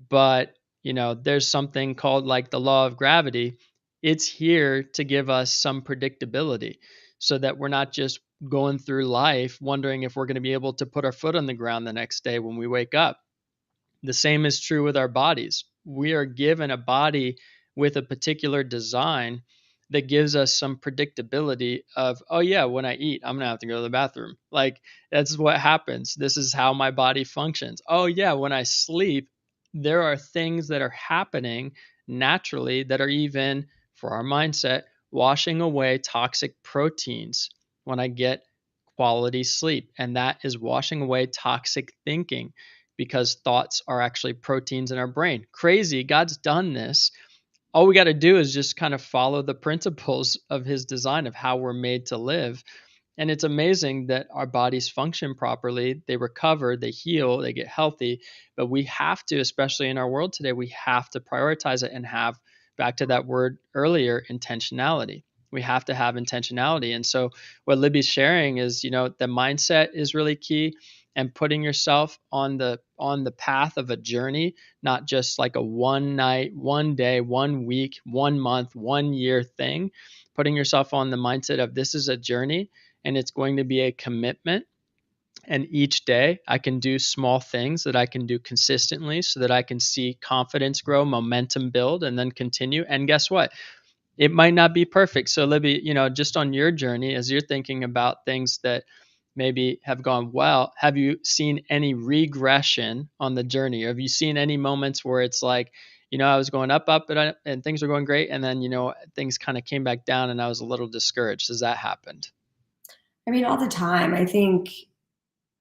but there's something called like the law of gravity. It's here to give us some predictability so that we're not just going through life wondering if we're going to be able to put our foot on the ground the next day when we wake up. The same is true with our bodies. We are given a body with a particular design that gives us some predictability of, oh, yeah, when I eat, I'm going to have to go to the bathroom. Like, that's what happens. This is how my body functions. Oh, yeah, when I sleep, there are things that are happening naturally that are even, for our mindset, washing away toxic proteins when I get quality sleep. And that is washing away toxic thinking because thoughts are actually proteins in our brain. Crazy. God's done this. All we got to do is just kind of follow the principles of his design of how we're made to live. And it's amazing that our bodies function properly. They recover, they heal, they get healthy. But we have to, especially in our world today, we have to prioritize it and have, back to that word earlier, intentionality. We have to have intentionality. And so what Libby's sharing is, the mindset is really key, and putting yourself on the path of a journey, not just like a one night, one day, one week, 1 month, 1 year thing. Putting yourself on the mindset of this is a journey and it's going to be a commitment. And each day I can do small things that I can do consistently so that I can see confidence grow, momentum build, and then continue. And guess what? It might not be perfect. So, Libby, just on your journey, as you're thinking about things that maybe have gone well, have you seen any regression on the journey? Or have you seen any moments where it's like, I was going up, up, and things were going great. And then, things kind of came back down and I was a little discouraged. Has that happened? I mean, all the time. I think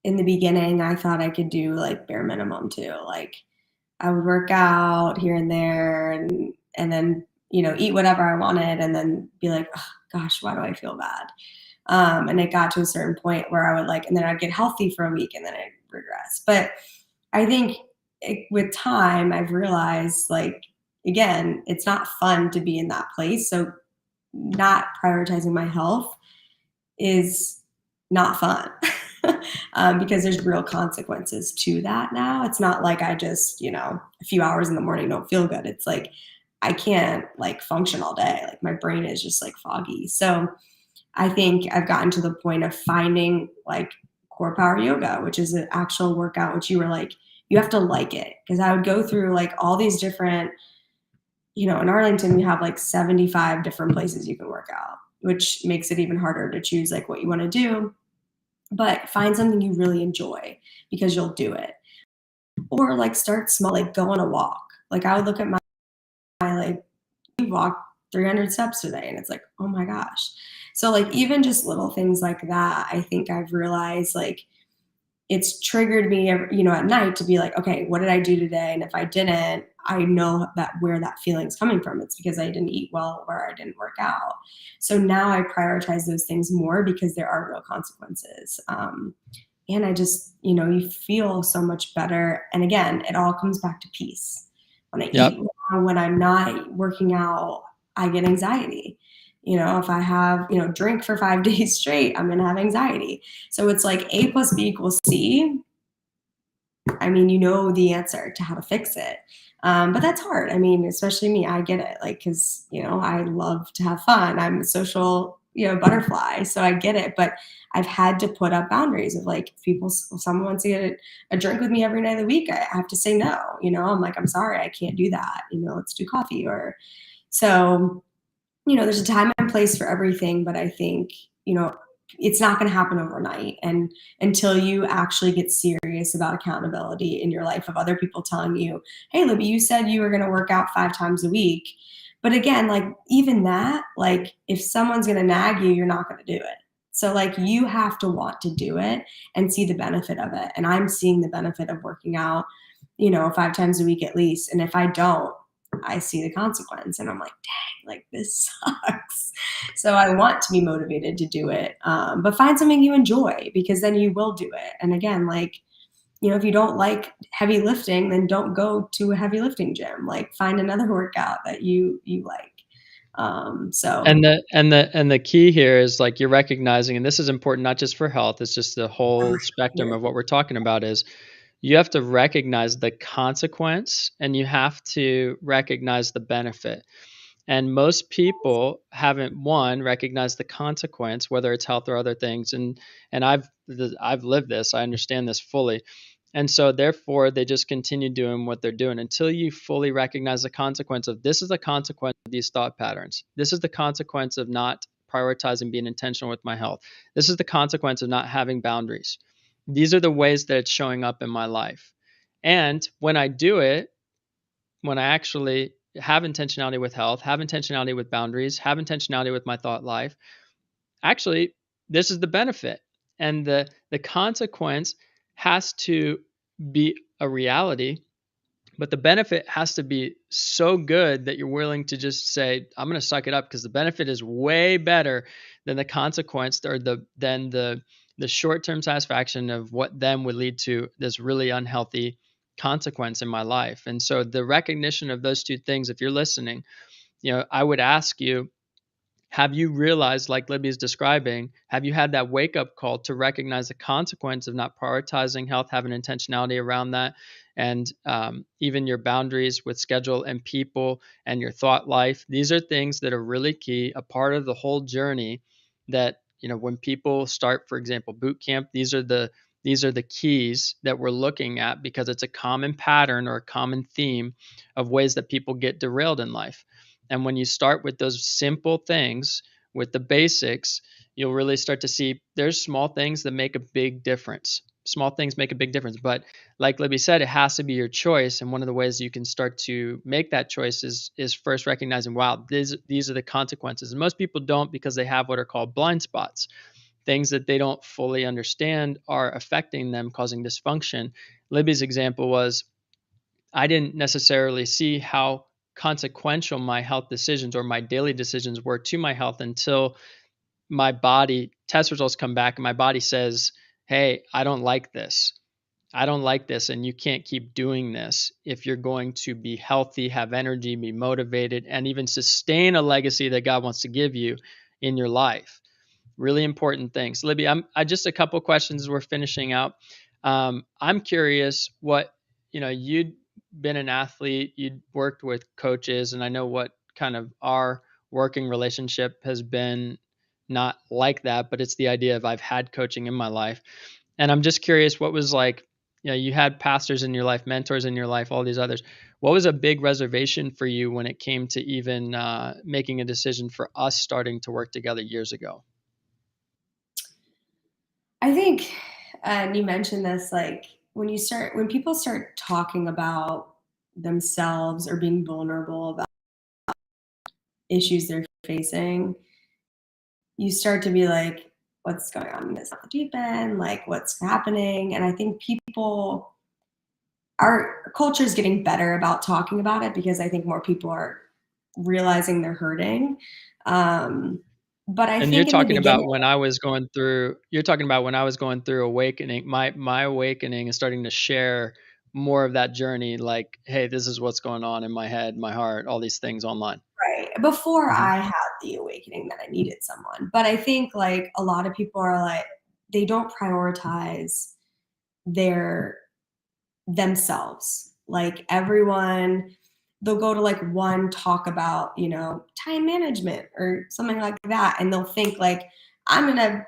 in the beginning, I thought I could do like bare minimum too. Like I would work out here and there, and then eat whatever I wanted, and then be like, oh, gosh, why do I feel bad? And it got to a certain point where I would and then I'd get healthy for a week, and then I'd regress. But I think with time, I've realized again, it's not fun to be in that place. So not prioritizing my health is not fun. because there's real consequences to that now. It's not like I just, a few hours in the morning don't feel good. It's like I can't like function all day. Like my brain is just like foggy. So I think I've gotten to the point of finding like core power yoga, which is an actual workout, which you were like, you have to like it. Because I would go through like all these different, in Arlington, we have like 75 different places you can work out, which makes it even harder to choose like what you want to do. But find something you really enjoy because you'll do it. Or like start small, like go on a walk. Like I would look at my like, you walked 300 steps today, and it's like, oh my gosh. So like even just little things like that, I think I've realized like it's triggered me, at night to be like, okay, what did I do today? And if I didn't, I know that where that feeling's coming from. It's because I didn't eat well or I didn't work out. So now I prioritize those things more because there are real consequences. And I just, you feel so much better. And again, it all comes back to peace. When I Yep. eat well, when I'm not working out, I get anxiety. If I have, drink for 5 days straight, I'm going to have anxiety. So it's like A plus B equals C. I mean, you know the answer to how to fix it. But that's hard. I mean, especially me, I get it. Like, cause I love to have fun. I'm a social, butterfly. So I get it. But I've had to put up boundaries of like, if someone wants to get a drink with me every night of the week, I have to say no. I'm like, I'm sorry, I can't do that. Let's do coffee or so. There's a time and place for everything, but I think, it's not going to happen overnight. And until you actually get serious about accountability in your life of other people telling you, hey, Libby, you said you were going to work out 5 times a week. But again, like even that, like if someone's going to nag you, you're not going to do it. So like you have to want to do it and see the benefit of it. And I'm seeing the benefit of working out, 5 times a week at least. And if I don't, I see the consequence and I'm like, dang, like this sucks. So I want to be motivated to do it. But find something you enjoy because then you will do it. And again, like, if you don't like heavy lifting, then don't go to a heavy lifting gym. Like find another workout that you like. So And the key here is like you're recognizing, and this is important not just for health, it's just the whole spectrum yeah, of what we're talking about is you have to recognize the consequence and you have to recognize the benefit. And most people haven't one recognized the consequence, whether it's health or other things. And I've lived this. I understand this fully. And so therefore they just continue doing what they're doing until you fully recognize the consequence of this is the consequence of these thought patterns. This is the consequence of not prioritizing being intentional with my health. This is the consequence of not having boundaries. These are the ways that it's showing up in my life. And when I do it, when I actually have intentionality with health, have intentionality with boundaries, have intentionality with my thought life, actually, this is the benefit. And the consequence has to be a reality, but the benefit has to be so good that you're willing to just say, I'm going to suck it up because the benefit is way better than the consequence or the short-term satisfaction of what then would lead to this really unhealthy consequence in my life. And so the recognition of those two things, if you're listening, I would ask you, have you realized, like Libby is describing, have you had that wake up call to recognize the consequence of not prioritizing health, having intentionality around that, and even your boundaries with schedule and people and your thought life? These are things that are really key, a part of the whole journey that, when people start, for example, boot camp, these are the keys that we're looking at because it's a common pattern or a common theme of ways that people get derailed in life. And when you start with those simple things, with the basics, you'll really start to see there's small things that make a big difference. Small things make a big difference. But like Libby said, it has to be your choice. And one of the ways you can start to make that choice is first recognizing, wow, these are the consequences. And most people don't because they have what are called blind spots. Things that they don't fully understand are affecting them, causing dysfunction. Libby's example was I didn't necessarily see how consequential my health decisions or my daily decisions were to my health until my body test results come back and my body says, hey, I don't like this. I don't like this. And you can't keep doing this if you're going to be healthy, have energy, be motivated, and even sustain a legacy that God wants to give you in your life. really important things. Libby, I just a couple questions as we're finishing out. I'm curious what, you'd been an athlete, you'd worked with coaches, and I know what kind of our working relationship has been not like that, but it's the idea of I've had coaching in my life. And I'm just curious what was like, you had pastors in your life, mentors in your life, all these others. What was a big reservation for you when it came to even making a decision for us starting to work together years ago? I think, and you mentioned this, like when people start talking about themselves or being vulnerable about issues they're facing, you start to be like, what's going on in this deep end? Like, what's happening? And I think our culture is getting better about talking about it because I think more people are realizing they're hurting. Um, but I And you're think in the talking beginning, about when I was going through awakening, my awakening is starting to share more of that journey, like, hey, this is what's going on in my head, my heart, all these things online. right before Hmm. I had the awakening that I needed someone, but I think like a lot of people are like, they don't prioritize their themselves. Like everyone, they'll go to like one talk about, time management or something like that. And they'll think like, I'm going to,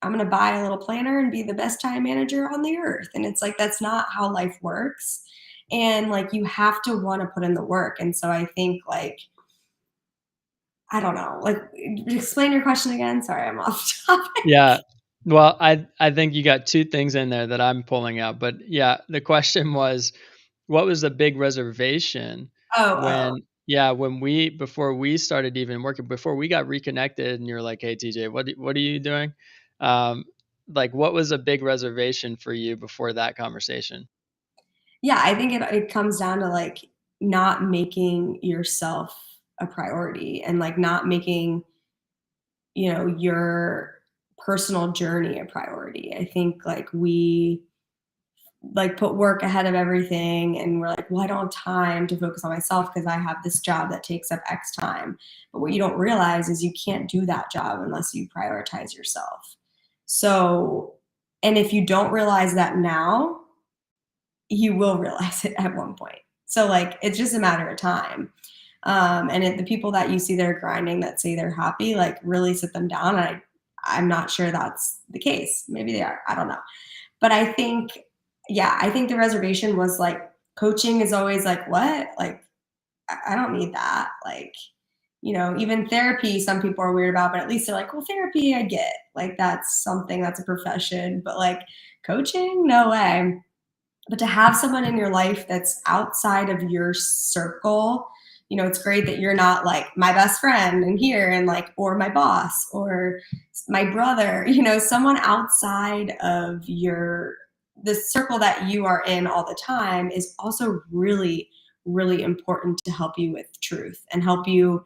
I'm going to buy a little planner and be the best time manager on the earth. And it's like, that's not how life works. And like, you have to want to put in the work. And so I think like, I don't know, like explain your question again. Sorry, I'm off topic. Yeah. Well, I think you got two things in there that I'm pulling out, but yeah, the question was, what was the big reservation Oh, oh. when, yeah, when we before we started even working, before we got reconnected, and you're like, "Hey, TJ, what are you doing?" Um, like, what was a big reservation for you before that conversation? Yeah, I think it comes down to like not making yourself a priority and like not making, your personal journey a priority. I think like we like put work ahead of everything and we're like, well, I don't have time to focus on myself because I have this job that takes up X time. But what you don't realize is you can't do that job unless you prioritize yourself. So, and if you don't realize that now, you will realize it at one point. So like it's just a matter of time. The people that you see that are grinding that say they're happy, like really sit them down. And I'm not sure that's the case. Maybe they are. I don't know. But I think, yeah, I think the reservation was like coaching is always like, what? Like, I don't need that. Like, even therapy, some people are weird about, but at least they're like, well, therapy, I get. Like, that's something that's a profession. But like coaching, no way. But to have someone in your life that's outside of your circle, it's great that you're not like my best friend and here and like, or my boss or my brother, someone outside of the circle that you are in all the time is also really, really important to help you with truth and help you,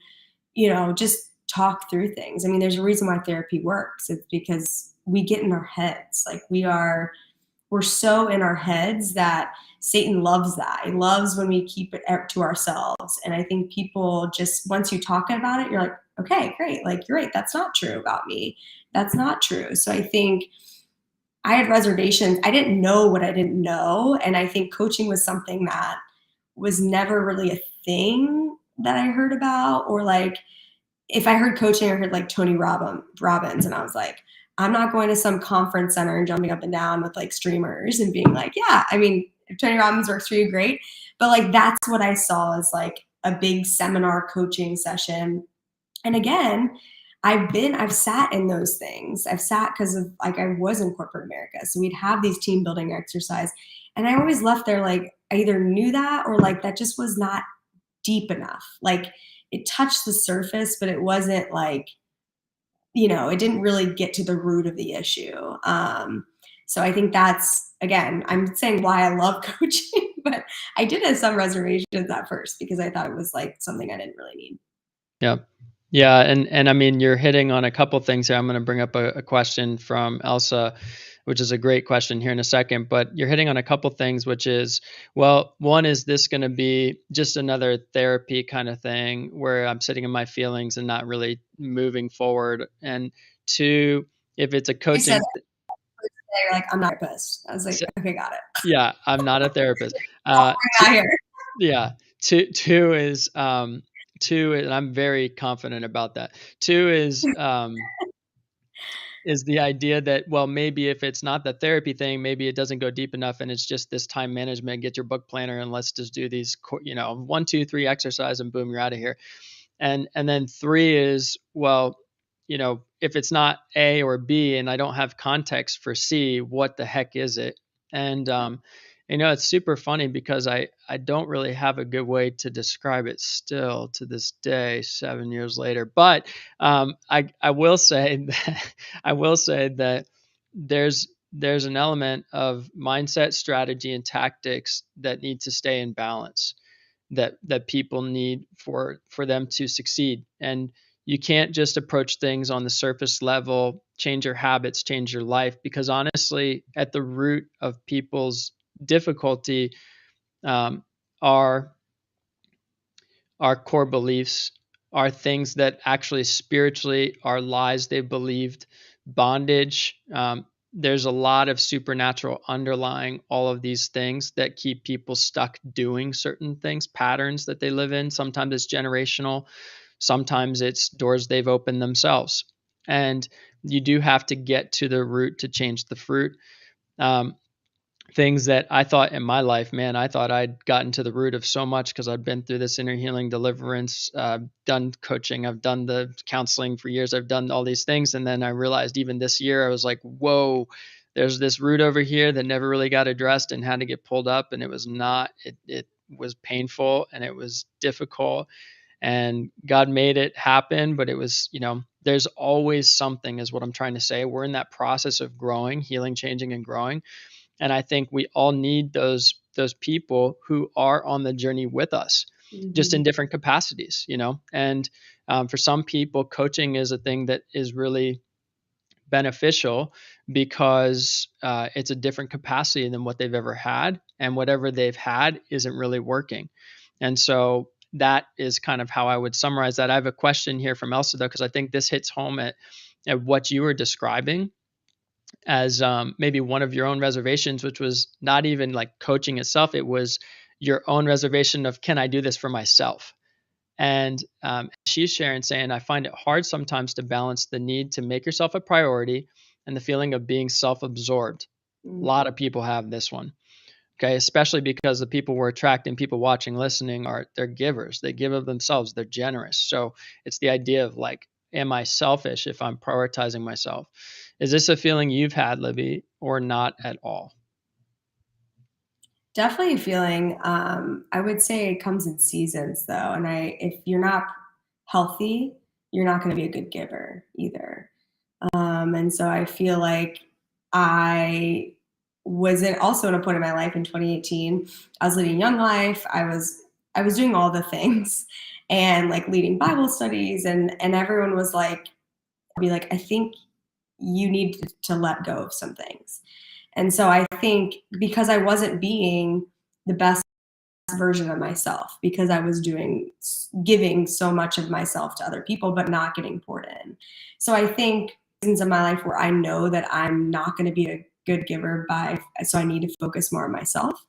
just talk through things. I mean, there's a reason why therapy works. It's because we get in our heads. Like we're so in our heads that Satan loves that. He loves when we keep it to ourselves. And I think people just, once you talk about it, you're like, okay, great. Like, you're right. That's not true about me. That's not true. So I think I had reservations. I didn't know what I didn't know. And I think coaching was something that was never really a thing that I heard about or like if I heard coaching, I heard like Robbins, and I was like, I'm not going to some conference center and jumping up and down with like streamers and being like, yeah, I mean, if Tony Robbins works for you, great. But like, that's what I saw as like a big seminar coaching session. And again, I've sat in those things. I've sat because of like, I was in corporate America. So we'd have these team building exercise. And I always left there like, I either knew that or like that just was not deep enough. Like it touched the surface, but it wasn't like, it didn't really get to the root of the issue. So I think that's, again, I'm saying why I love coaching, but I did have some reservations at first because I thought it was like something I didn't really need. Yeah. Yeah, and I mean, you're hitting on a couple things here. I'm going to bring up a question from Elsa. which is a great question here in a second. But you're hitting on a couple things, which is, well, one, is this going to be just another therapy kind of thing where I'm sitting in my feelings and not really moving forward? And two, if it's a You said coaching, that you're like, I'm not a therapist. I was like, okay, got it. yeah, I'm not a therapist. Not here. Yeah. Two is and I'm very confident about that. Two is the idea that, well, maybe if it's not the therapy thing, maybe it doesn't go deep enough and it's just this time management, get your book planner and let's just do these, 1, 2, 3 exercise and boom, you're out of here. And then three is, well, if it's not A or B and I don't have context for C, what the heck is it? And it's super funny because I don't really have a good way to describe it still to this day, 7 years later. But I will say that there's an element of mindset, strategy, and tactics that need to stay in balance, that people need for them to succeed. And you can't just approach things on the surface level, change your habits, change your life, because honestly, at the root of people's difficulty um, are our core beliefs, are things that actually spiritually are lies they've believed, bondage. There's a lot of supernatural underlying all of these things that keep people stuck doing certain things, patterns that they live in. Sometimes it's generational, sometimes it's doors they've opened themselves. And you do have to get to the root to change the fruit. Um, Things that I thought in my life, man, I thought I'd gotten to the root of so much because I've been through this inner healing, deliverance, done coaching, I've done the counseling for years, I've done all these things. And then I realized even this year, I was like, whoa, there's this root over here that never really got addressed and had to get pulled up. And it was not, it was painful and it was difficult. And God made it happen, but it was, there's always something, is what I'm trying to say. We're in that process of growing, healing, changing, and growing. And I think we all need those people who are on the journey with us, just in different capacities. And for some people, coaching is a thing that is really beneficial because it's a different capacity than what they've ever had, and whatever they've had isn't really working. And so that is kind of how I would summarize that. I have a question here from Elsa, though, because I think this hits home at what you were describing as maybe one of your own reservations, which was not even like coaching itself. It was your own reservation of, can I do this for myself? And she's sharing, saying, I find it hard sometimes to balance the need to make yourself a priority and the feeling of being self-absorbed. A lot of people have this one. Okay, especially because the people we're attracting, people watching, listening, they're givers. They give of themselves. They're generous. So it's the idea of like, am I selfish if I'm prioritizing myself? Is this a feeling you've had, Libby, or not at all? Definitely a feeling. I would say it comes in seasons though. And if you're not healthy, you're not going to be a good giver either. And so I feel like I was also at a point in my life in 2018. I was leading Young Life. I was doing all the things and like leading Bible studies, and everyone was like, be like, I think you need to let go of some things. And so I think because I wasn't being the best version of myself, because I was giving so much of myself to other people, but not getting poured in. So I think seasons of my life where I know that I'm not going to be a good giver so I need to focus more on myself.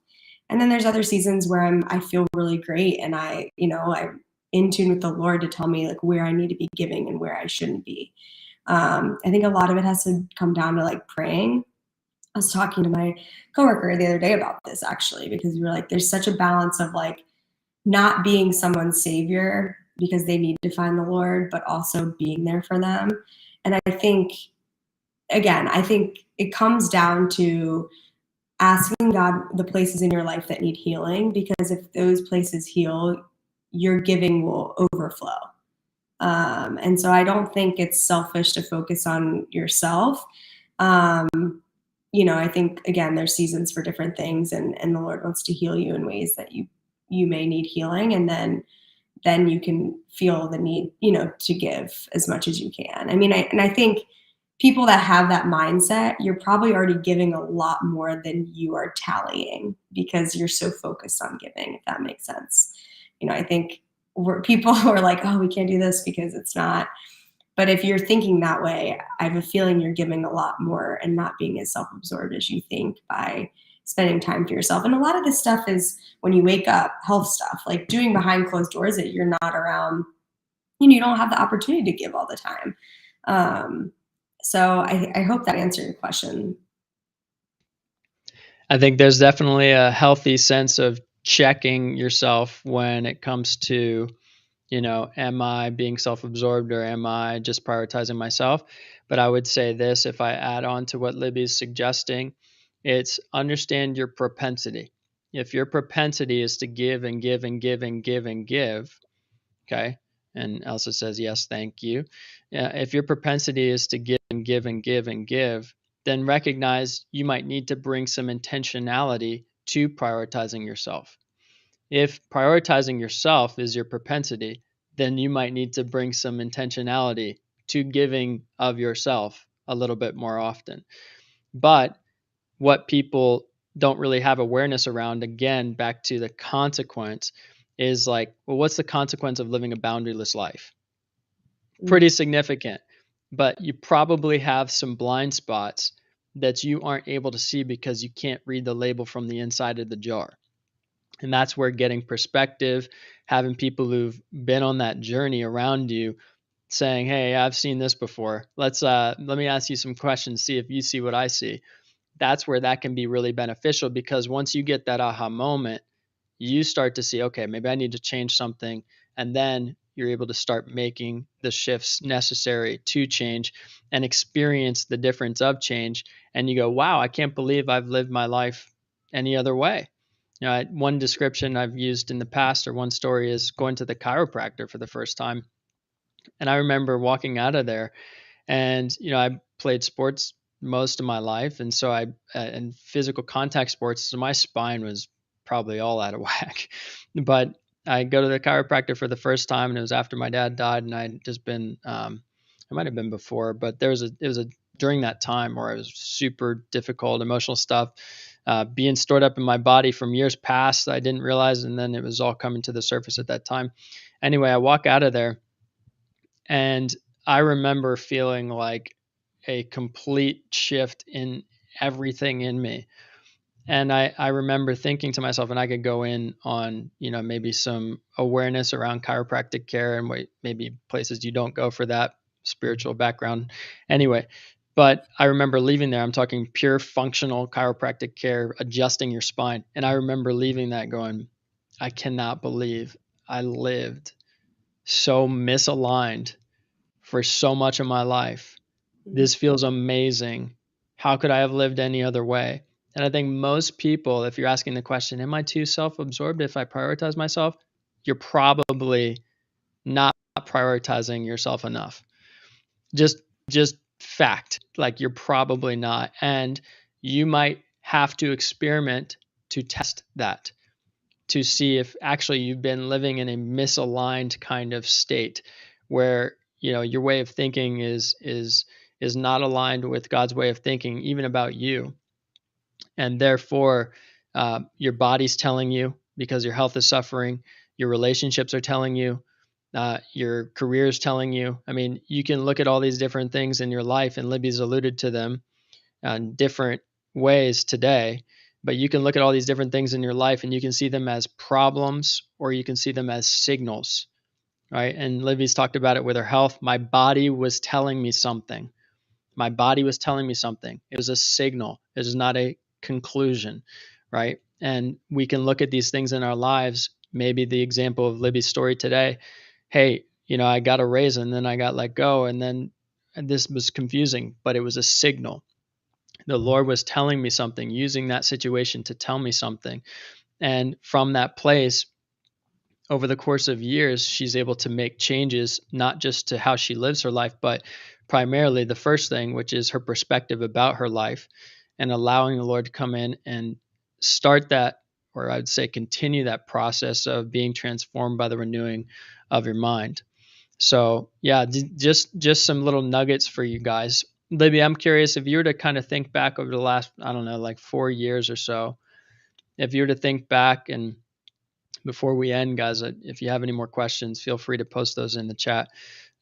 And then there's other seasons where I feel really great and I'm in tune with the Lord to tell me like where I need to be giving and where I shouldn't be. I think a lot of it has to come down to like praying. I was talking to my coworker the other day about this actually, because we were like, there's such a balance of like not being someone's savior because they need to find the Lord, but also being there for them. And I think, again, it comes down to asking God the places in your life that need healing, because if those places heal, your giving will overflow. And so I don't think it's selfish to focus on yourself. Um, I think again, there's seasons for different things, and the Lord wants to heal you in ways that you may need healing, and then you can feel the need, to give as much as you can. I mean, I think people that have that mindset, you're probably already giving a lot more than you are tallying because you're so focused on giving, if that makes sense. I think people who are like, oh, we can't do this because it's not. But if you're thinking that way, I have a feeling you're giving a lot more and not being as self absorbed as you think by spending time for yourself. And a lot of this stuff is when you wake up, health stuff, like doing behind closed doors that you're not around, you don't have the opportunity to give all the time. Um, so I hope that answered your question. I think there's definitely a healthy sense of checking yourself when it comes to, am I being self absorbed or am I just prioritizing myself? But I would say this, if I add on to what Libby's suggesting, it's understand your propensity. If your propensity is to give and give and give and give and give, okay, and Elsa says, yes, thank you. If your propensity is to give and give and give and give, then recognize you might need to bring some intentionality to prioritizing yourself. If prioritizing yourself is your propensity, then you might need to bring some intentionality to giving of yourself a little bit more often. But what people don't really have awareness around, again, back to the consequence, is like, well, what's the consequence of living a boundaryless life? Mm, Pretty significant. But you probably have some blind spots that you aren't able to see because you can't read the label from the inside of the jar. And that's where getting perspective, having people who've been on that journey around you saying, hey, I've seen this before. Let me ask you some questions, see if you see what I see. That's where that can be really beneficial, because once you get that aha moment, you start to see, okay, maybe I need to change something. And then you're able to start making the shifts necessary to change and experience the difference of change. And you go, wow, I can't believe I've lived my life any other way. One description I've used in the past, or one story, is going to the chiropractor for the first time. And I remember walking out of there, and I played sports most of my life, and so and physical contact sports, so my spine was probably all out of whack. But I go to the chiropractor for the first time, and it was after my dad died, and I'd just been it might have been before, but it was a during that time where it was super difficult emotional stuff being stored up in my body from years past. I didn't realize, and then it was all coming to the surface at that time. Anyway, I walk out of there, and I remember feeling like a complete shift in everything in me. And I remember thinking to myself, and I could go in on, maybe some awareness around chiropractic care and maybe places you don't go for that spiritual background. Anyway, but I remember leaving there. I'm talking pure functional chiropractic care, adjusting your spine. And I remember leaving that going, I cannot believe I lived so misaligned for so much of my life. mm, This feels amazing. How could I have lived any other way? And I think most people, if you're asking the question, am I too self absorbed if I prioritize myself? You're probably not prioritizing yourself enough. Just, just fact. Like, you're probably not. And you might have to experiment to test that, to see if actually you've been living in a misaligned kind of state where your way of thinking is not aligned with God's way of thinking even about you. And therefore your body's telling you, because your health is suffering, your relationships are telling you, your career is telling you. I mean, you can look at all these different things in your life, and Libby's alluded to them in different ways today. But you can look at all these different things in your life, and you can see them as problems, or you can see them as signals, right? And Libby's talked about it with her health. My body was telling me something. My body was telling me something. It was a signal. It was not a conclusion, right? And we can look at these things in our lives. Maybe the example of Libby's story today. Hey, I got a raise and then I got let go, and this was confusing, but it was a signal. The Lord was telling me something, using that situation to tell me something. And from that place, over the course of years, she's able to make changes, not just to how she lives her life, but primarily the first thing, which is her perspective about her life, and allowing the Lord to come in and start that, or I'd say continue that process of being transformed by the renewing of your mind. So yeah, just some little nuggets for you guys. Libby, I'm curious if you were to kind of think back over the last, I don't know, like 4 years or so, if you were to think back and before we end, guys, if you have any more questions, feel free to post those in the chat.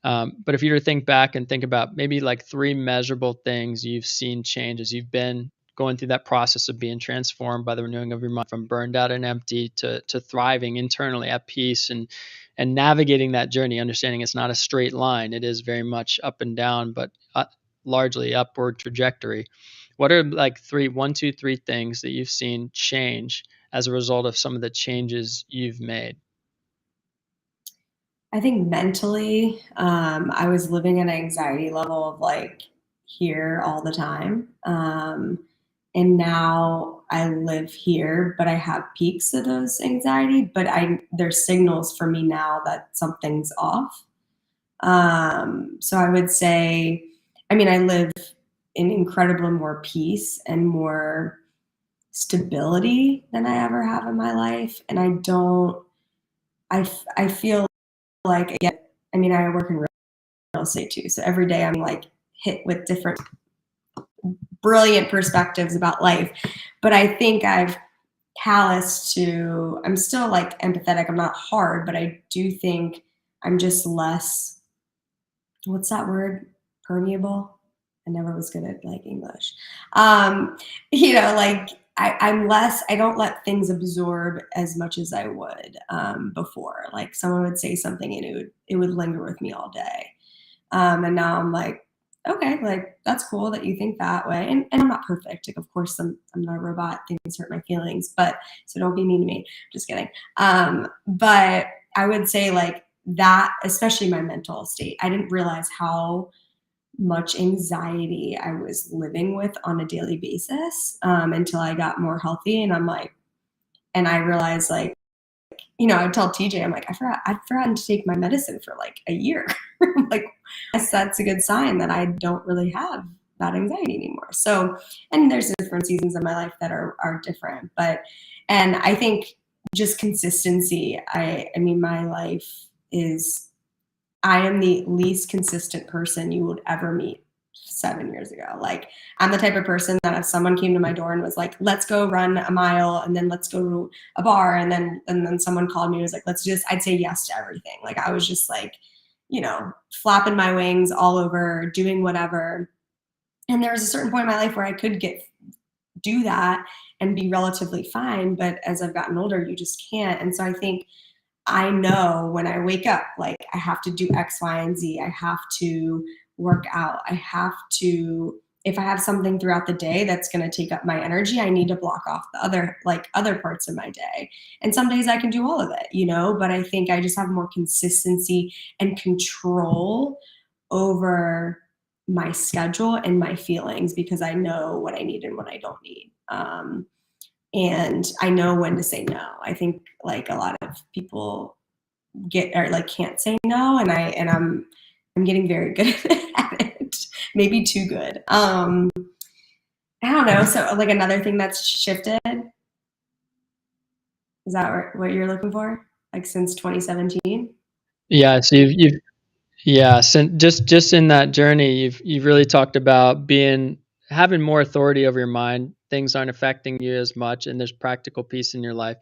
But if you were to think back and think about maybe like three measurable things you've seen change as you've been going through that process of being transformed by the renewing of your mind from burned out and empty to thriving internally at peace and navigating that journey, understanding it's not a straight line. It is very much up and down, but largely upward trajectory. What are like one, two, three things that you've seen change as a result of some of the changes you've made? I think mentally, I was living at an anxiety level of like here all the time. And now I live here, but I have peaks of those anxiety, but there's signals for me now that something's off. So I would say, I mean, I live in incredible more peace and more stability than I ever have in my life. And I don't, I feel like, again, I mean, I work in real estate too. So every day I'm like hit with different brilliant perspectives about life. But I think I've calloused to, I'm still like empathetic. I'm not hard, but I do think I'm just less, what's that word? Permeable. I never was good at like English. Um, like I'm less, I don't let things absorb as much as I would before. Like someone would say something and it would linger with me all day. And now I'm like, okay, like that's cool that you think that way. And I'm not perfect. Like, of course, I'm not a robot. Things hurt my feelings, but so don't be mean to me. Just kidding. But I would say like that, especially my mental state, I didn't realize how much anxiety I was living with on a daily basis until I got more healthy. And I'm like, and I realized like, I tell TJ, I'm like, I've forgotten to take my medicine for like a year. Like, yes, that's a good sign that I don't really have that anxiety anymore. So, and there's different seasons of my life that are different, but, and I think just consistency. I mean, my life is, I am the least consistent person you would ever meet 7 years ago. Like, I'm the type of person that if someone came to my door and was like, let's go run a mile and then let's go to a bar and then someone called me and was like, let's just, I'd say yes to everything. Like I was just like, flapping my wings all over, doing whatever. And there was a certain point in my life where I could do that and be relatively fine. But as I've gotten older, you just can't. And so I think I know when I wake up, like I have to do X, Y, and Z. I have to work out. I have to, if I have something throughout the day that's going to take up my energy, I need to block off the other parts of my day. And some days I can do all of it, but I think I just have more consistency and control over my schedule and my feelings because I know what I need and what I don't need. And I know when to say no. I think like a lot of people get or like can't say no, and I'm getting very good at it. Maybe too good. I don't know. So like another thing that's shifted, is that what you're looking for? Like since 2017? Yeah, so you've yeah, just in that journey, you've really talked about having more authority over your mind. Things aren't affecting you as much, and there's practical peace in your life.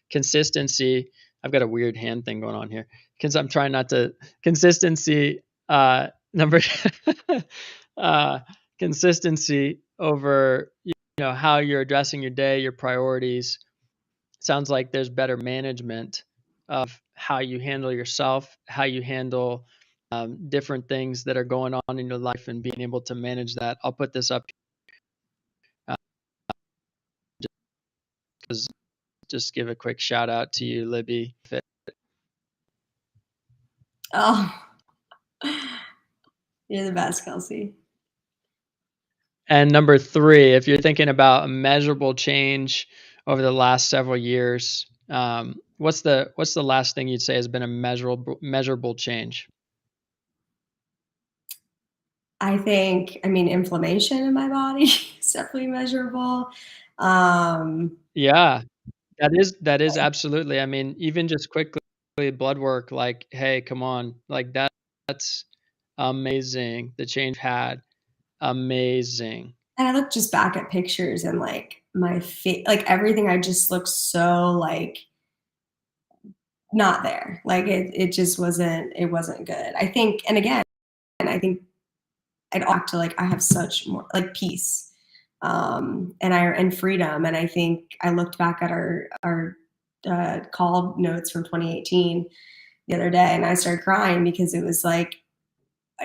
Consistency. I've got a weird hand thing going on here because I'm trying not to. Consistency. Number. uh, Consistency over how you're addressing your day, your priorities. Sounds like there's better management of how you handle yourself, how you handle different things that are going on in your life, and being able to manage that. I'll put this up because just give a quick shout out to you, Libby. Oh, you're the best, Kelsey. And number three, if you're thinking about a measurable change over the last several years, what's the last thing you'd say has been a measurable change? I mean, inflammation in my body is definitely measurable. Um, Yeah, that is absolutely. I mean, even just quickly blood work, like, hey, come on, like that's amazing. The change had. amazing. And I look just back at pictures and like my face, like everything, I just look so like not there. Like it just wasn't good. I think, and again, and I think I'd ought to like, I have such more like peace, and freedom. And I think I looked back at our call notes from 2018 the other day and I started crying because it was like,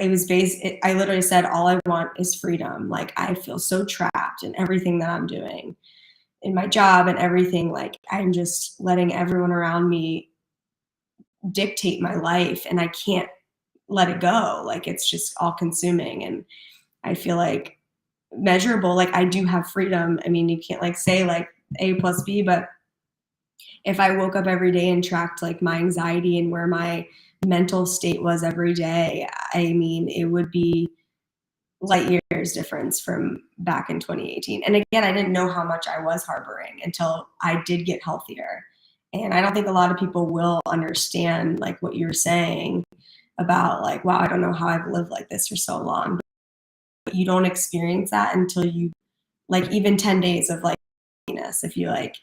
it was I literally said, all I want is freedom. Like I feel so trapped in everything that I'm doing in my job and everything. Like I'm just letting everyone around me dictate my life and I can't let it go. Like it's just all consuming. And I feel like measurable, like I do have freedom. I mean, you can't like say like A plus B, but if I woke up every day and tracked like my anxiety and where my mental state was every day, I mean, it would be light years difference from back in 2018. And again, I didn't know how much I was harboring until I did get healthier. And I don't think a lot of people will understand like what you're saying about like, wow, I don't know how I've lived like this for so long. But you don't experience that until you like even 10 days of like happiness. If you like,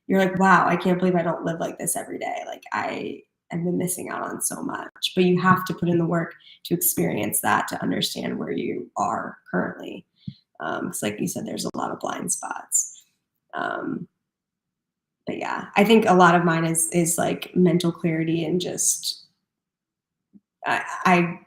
you're like, wow, I can't believe I don't live like this every day. Like I've been missing out on so much, but you have to put in the work to experience that to understand where you are currently. Because like you said, there's a lot of blind spots. Um, but yeah, I think a lot of mine is like mental clarity and just I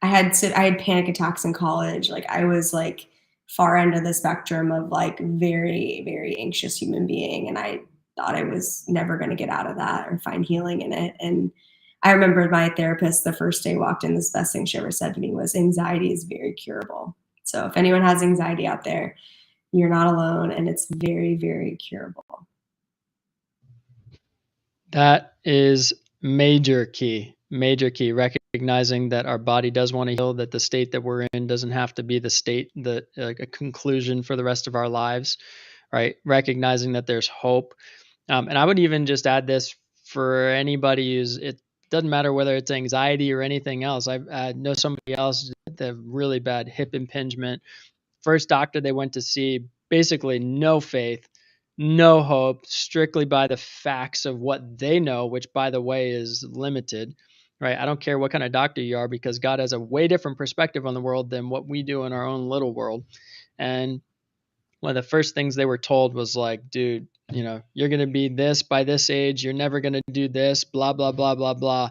I had panic attacks in college. Like I was like far end of the spectrum of like very anxious human being, and I thought I was never going to get out of that or find healing in it. And I remember my therapist the first day walked in. This best thing she ever said to me was, "Anxiety is very curable." So if anyone has anxiety out there, you're not alone, and it's very curable. That is major key, recognizing that our body does want to heal, that the state that we're in doesn't have to be the state that a conclusion for the rest of our lives, right? Recognizing that there's hope. And I would even just add this for anybody who's, it doesn't matter whether it's anxiety or anything else. I know somebody else that have really bad hip impingement. First doctor they went to see, basically no faith, no hope, strictly by the facts of what they know, which by the way is limited, right? I don't care what kind of doctor you are because God has a way different perspective on the world than what we do in our own little world. And one of the first things they were told was like, dude, you're going to be this by this age. You're never going to do this, blah, blah, blah, blah, blah.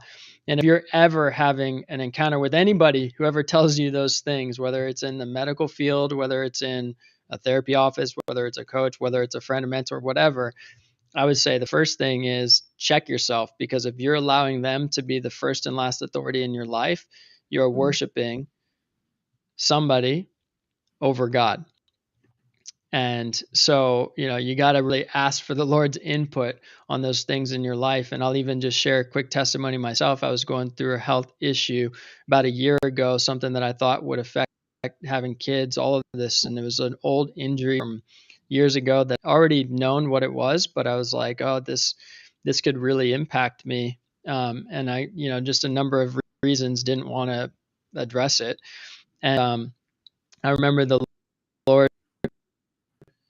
And if you're ever having an encounter with anybody who ever tells you those things, whether it's in the medical field, whether it's in a therapy office, whether it's a coach, whether it's a friend, a mentor, whatever, I would say the first thing is check yourself, because if you're allowing them to be the first and last authority in your life, you're worshiping somebody over God. And so, you got to really ask for the Lord's input on those things in your life. And I'll even just share a quick testimony myself. I was going through a health issue about a year ago, something that I thought would affect having kids, all of this. And it was an old injury from years ago that I already known what it was, but I was like, oh, this could really impact me. And I, just a number of reasons didn't want to address it. And I remember the Lord,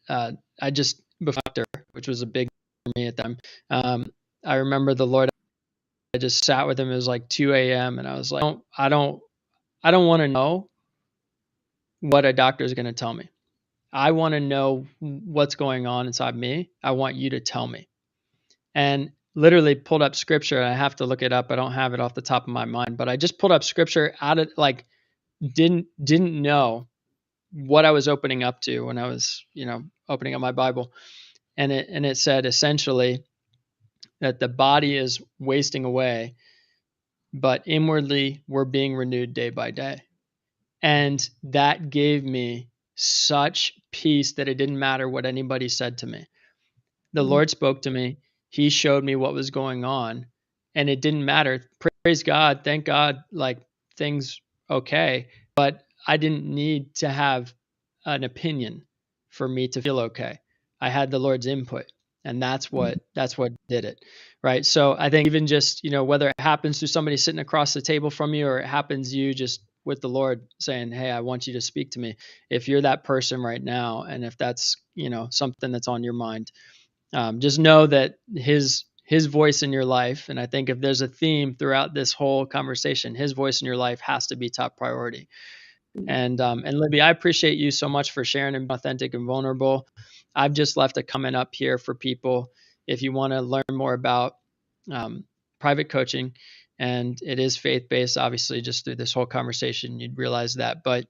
I just before doctor, which was a big for me at the time. I remember the Lord. I just sat with him. It was like 2 a.m. and I was like, I don't want to know what a doctor is going to tell me. I want to know what's going on inside me. I want you to tell me. And literally pulled up scripture. I have to look it up. I don't have it off the top of my mind, but I just pulled up scripture out of like didn't know what I was opening up to when I was, opening up my Bible. And it said essentially that the body is wasting away, but inwardly we're being renewed day by day. And that gave me such peace that it didn't matter what anybody said to me. The Lord spoke to me. He showed me what was going on, and it didn't matter. Praise God, thank God, like things okay, but I didn't need to have an opinion for me to feel okay. I had the Lord's input, and that's what did it. Right? So I think even just, whether it happens to somebody sitting across the table from you or it happens you just with the Lord saying, hey, I want you to speak to me. If you're that person right now, and if that's, something that's on your mind, just know that his voice in your life, and I think if there's a theme throughout this whole conversation, his voice in your life has to be top priority. And Libby, I appreciate you so much for sharing and being authentic and vulnerable. I've just left a comment up here for people if you want to learn more about um, private coaching, and it is faith based. Obviously, just through this whole conversation, you'd realize that. But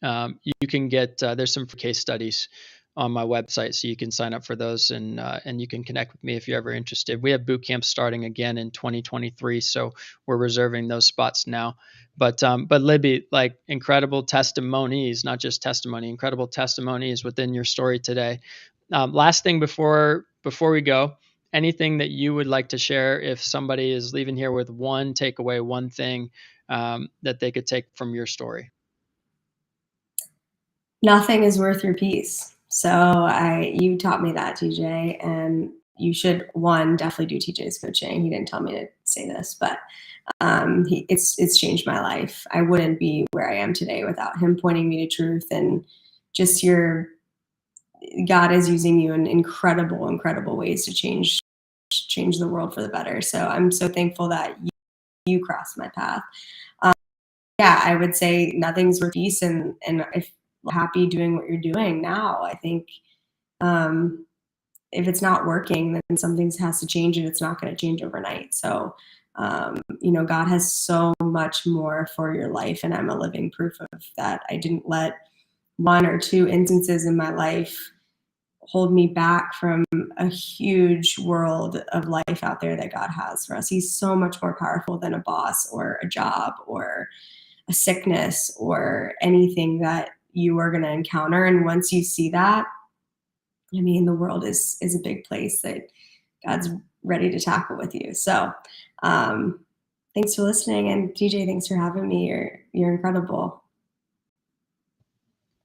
you can get there's some case studies on my website, so you can sign up for those, and you can connect with me if you're ever interested. We have boot camp starting again in 2023, so we're reserving those spots now. But Libby, like, incredible testimonies, not just testimony, incredible testimonies within your story today. Last thing before we go, anything that you would like to share if somebody is leaving here with one takeaway, one thing that they could take from your story? Nothing is worth your peace. So you taught me that, TJ, and you should definitely do TJ's coaching. He didn't tell me to say this, but it's changed my life. I wouldn't be where I am today without him pointing me to truth, and just God is using you in incredible, incredible ways to change the world for the better. So I'm so thankful that you crossed my path. Yeah, I would say nothing's worth peace, and if happy doing what you're doing now, I think um, if it's not working, then something has to change, and it's not going to change overnight. So, God has so much more for your life, and I'm a living proof of that. I didn't let one or two instances in my life hold me back from a huge world of life out there that God has for us. He's so much more powerful than a boss or a job or a sickness or anything that you are going to encounter. And once you see that, I mean, the world is a big place that God's ready to tackle with you. So, thanks for listening, and TJ, thanks for having me. You're incredible.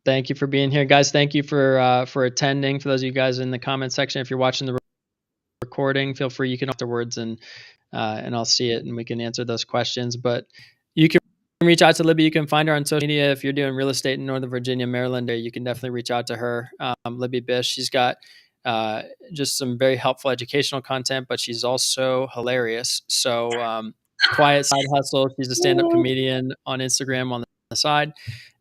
Thank you for being here, guys. Thank you for attending. For those of you guys in the comment section, if you're watching the recording, feel free. You can afterwards, and I'll see it, and we can answer those questions. But you can reach out to Libby. You can find her on social media if you're doing real estate in Northern Virginia, Maryland. You can definitely reach out to her, Libby Bish. She's got just some very helpful educational content, but she's also hilarious. So quiet side hustle. She's a stand-up comedian on Instagram on the side,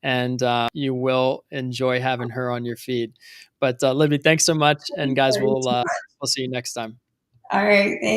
and you will enjoy having her on your feed. But Libby, thanks so much, and guys, we'll see you next time. All right, thanks.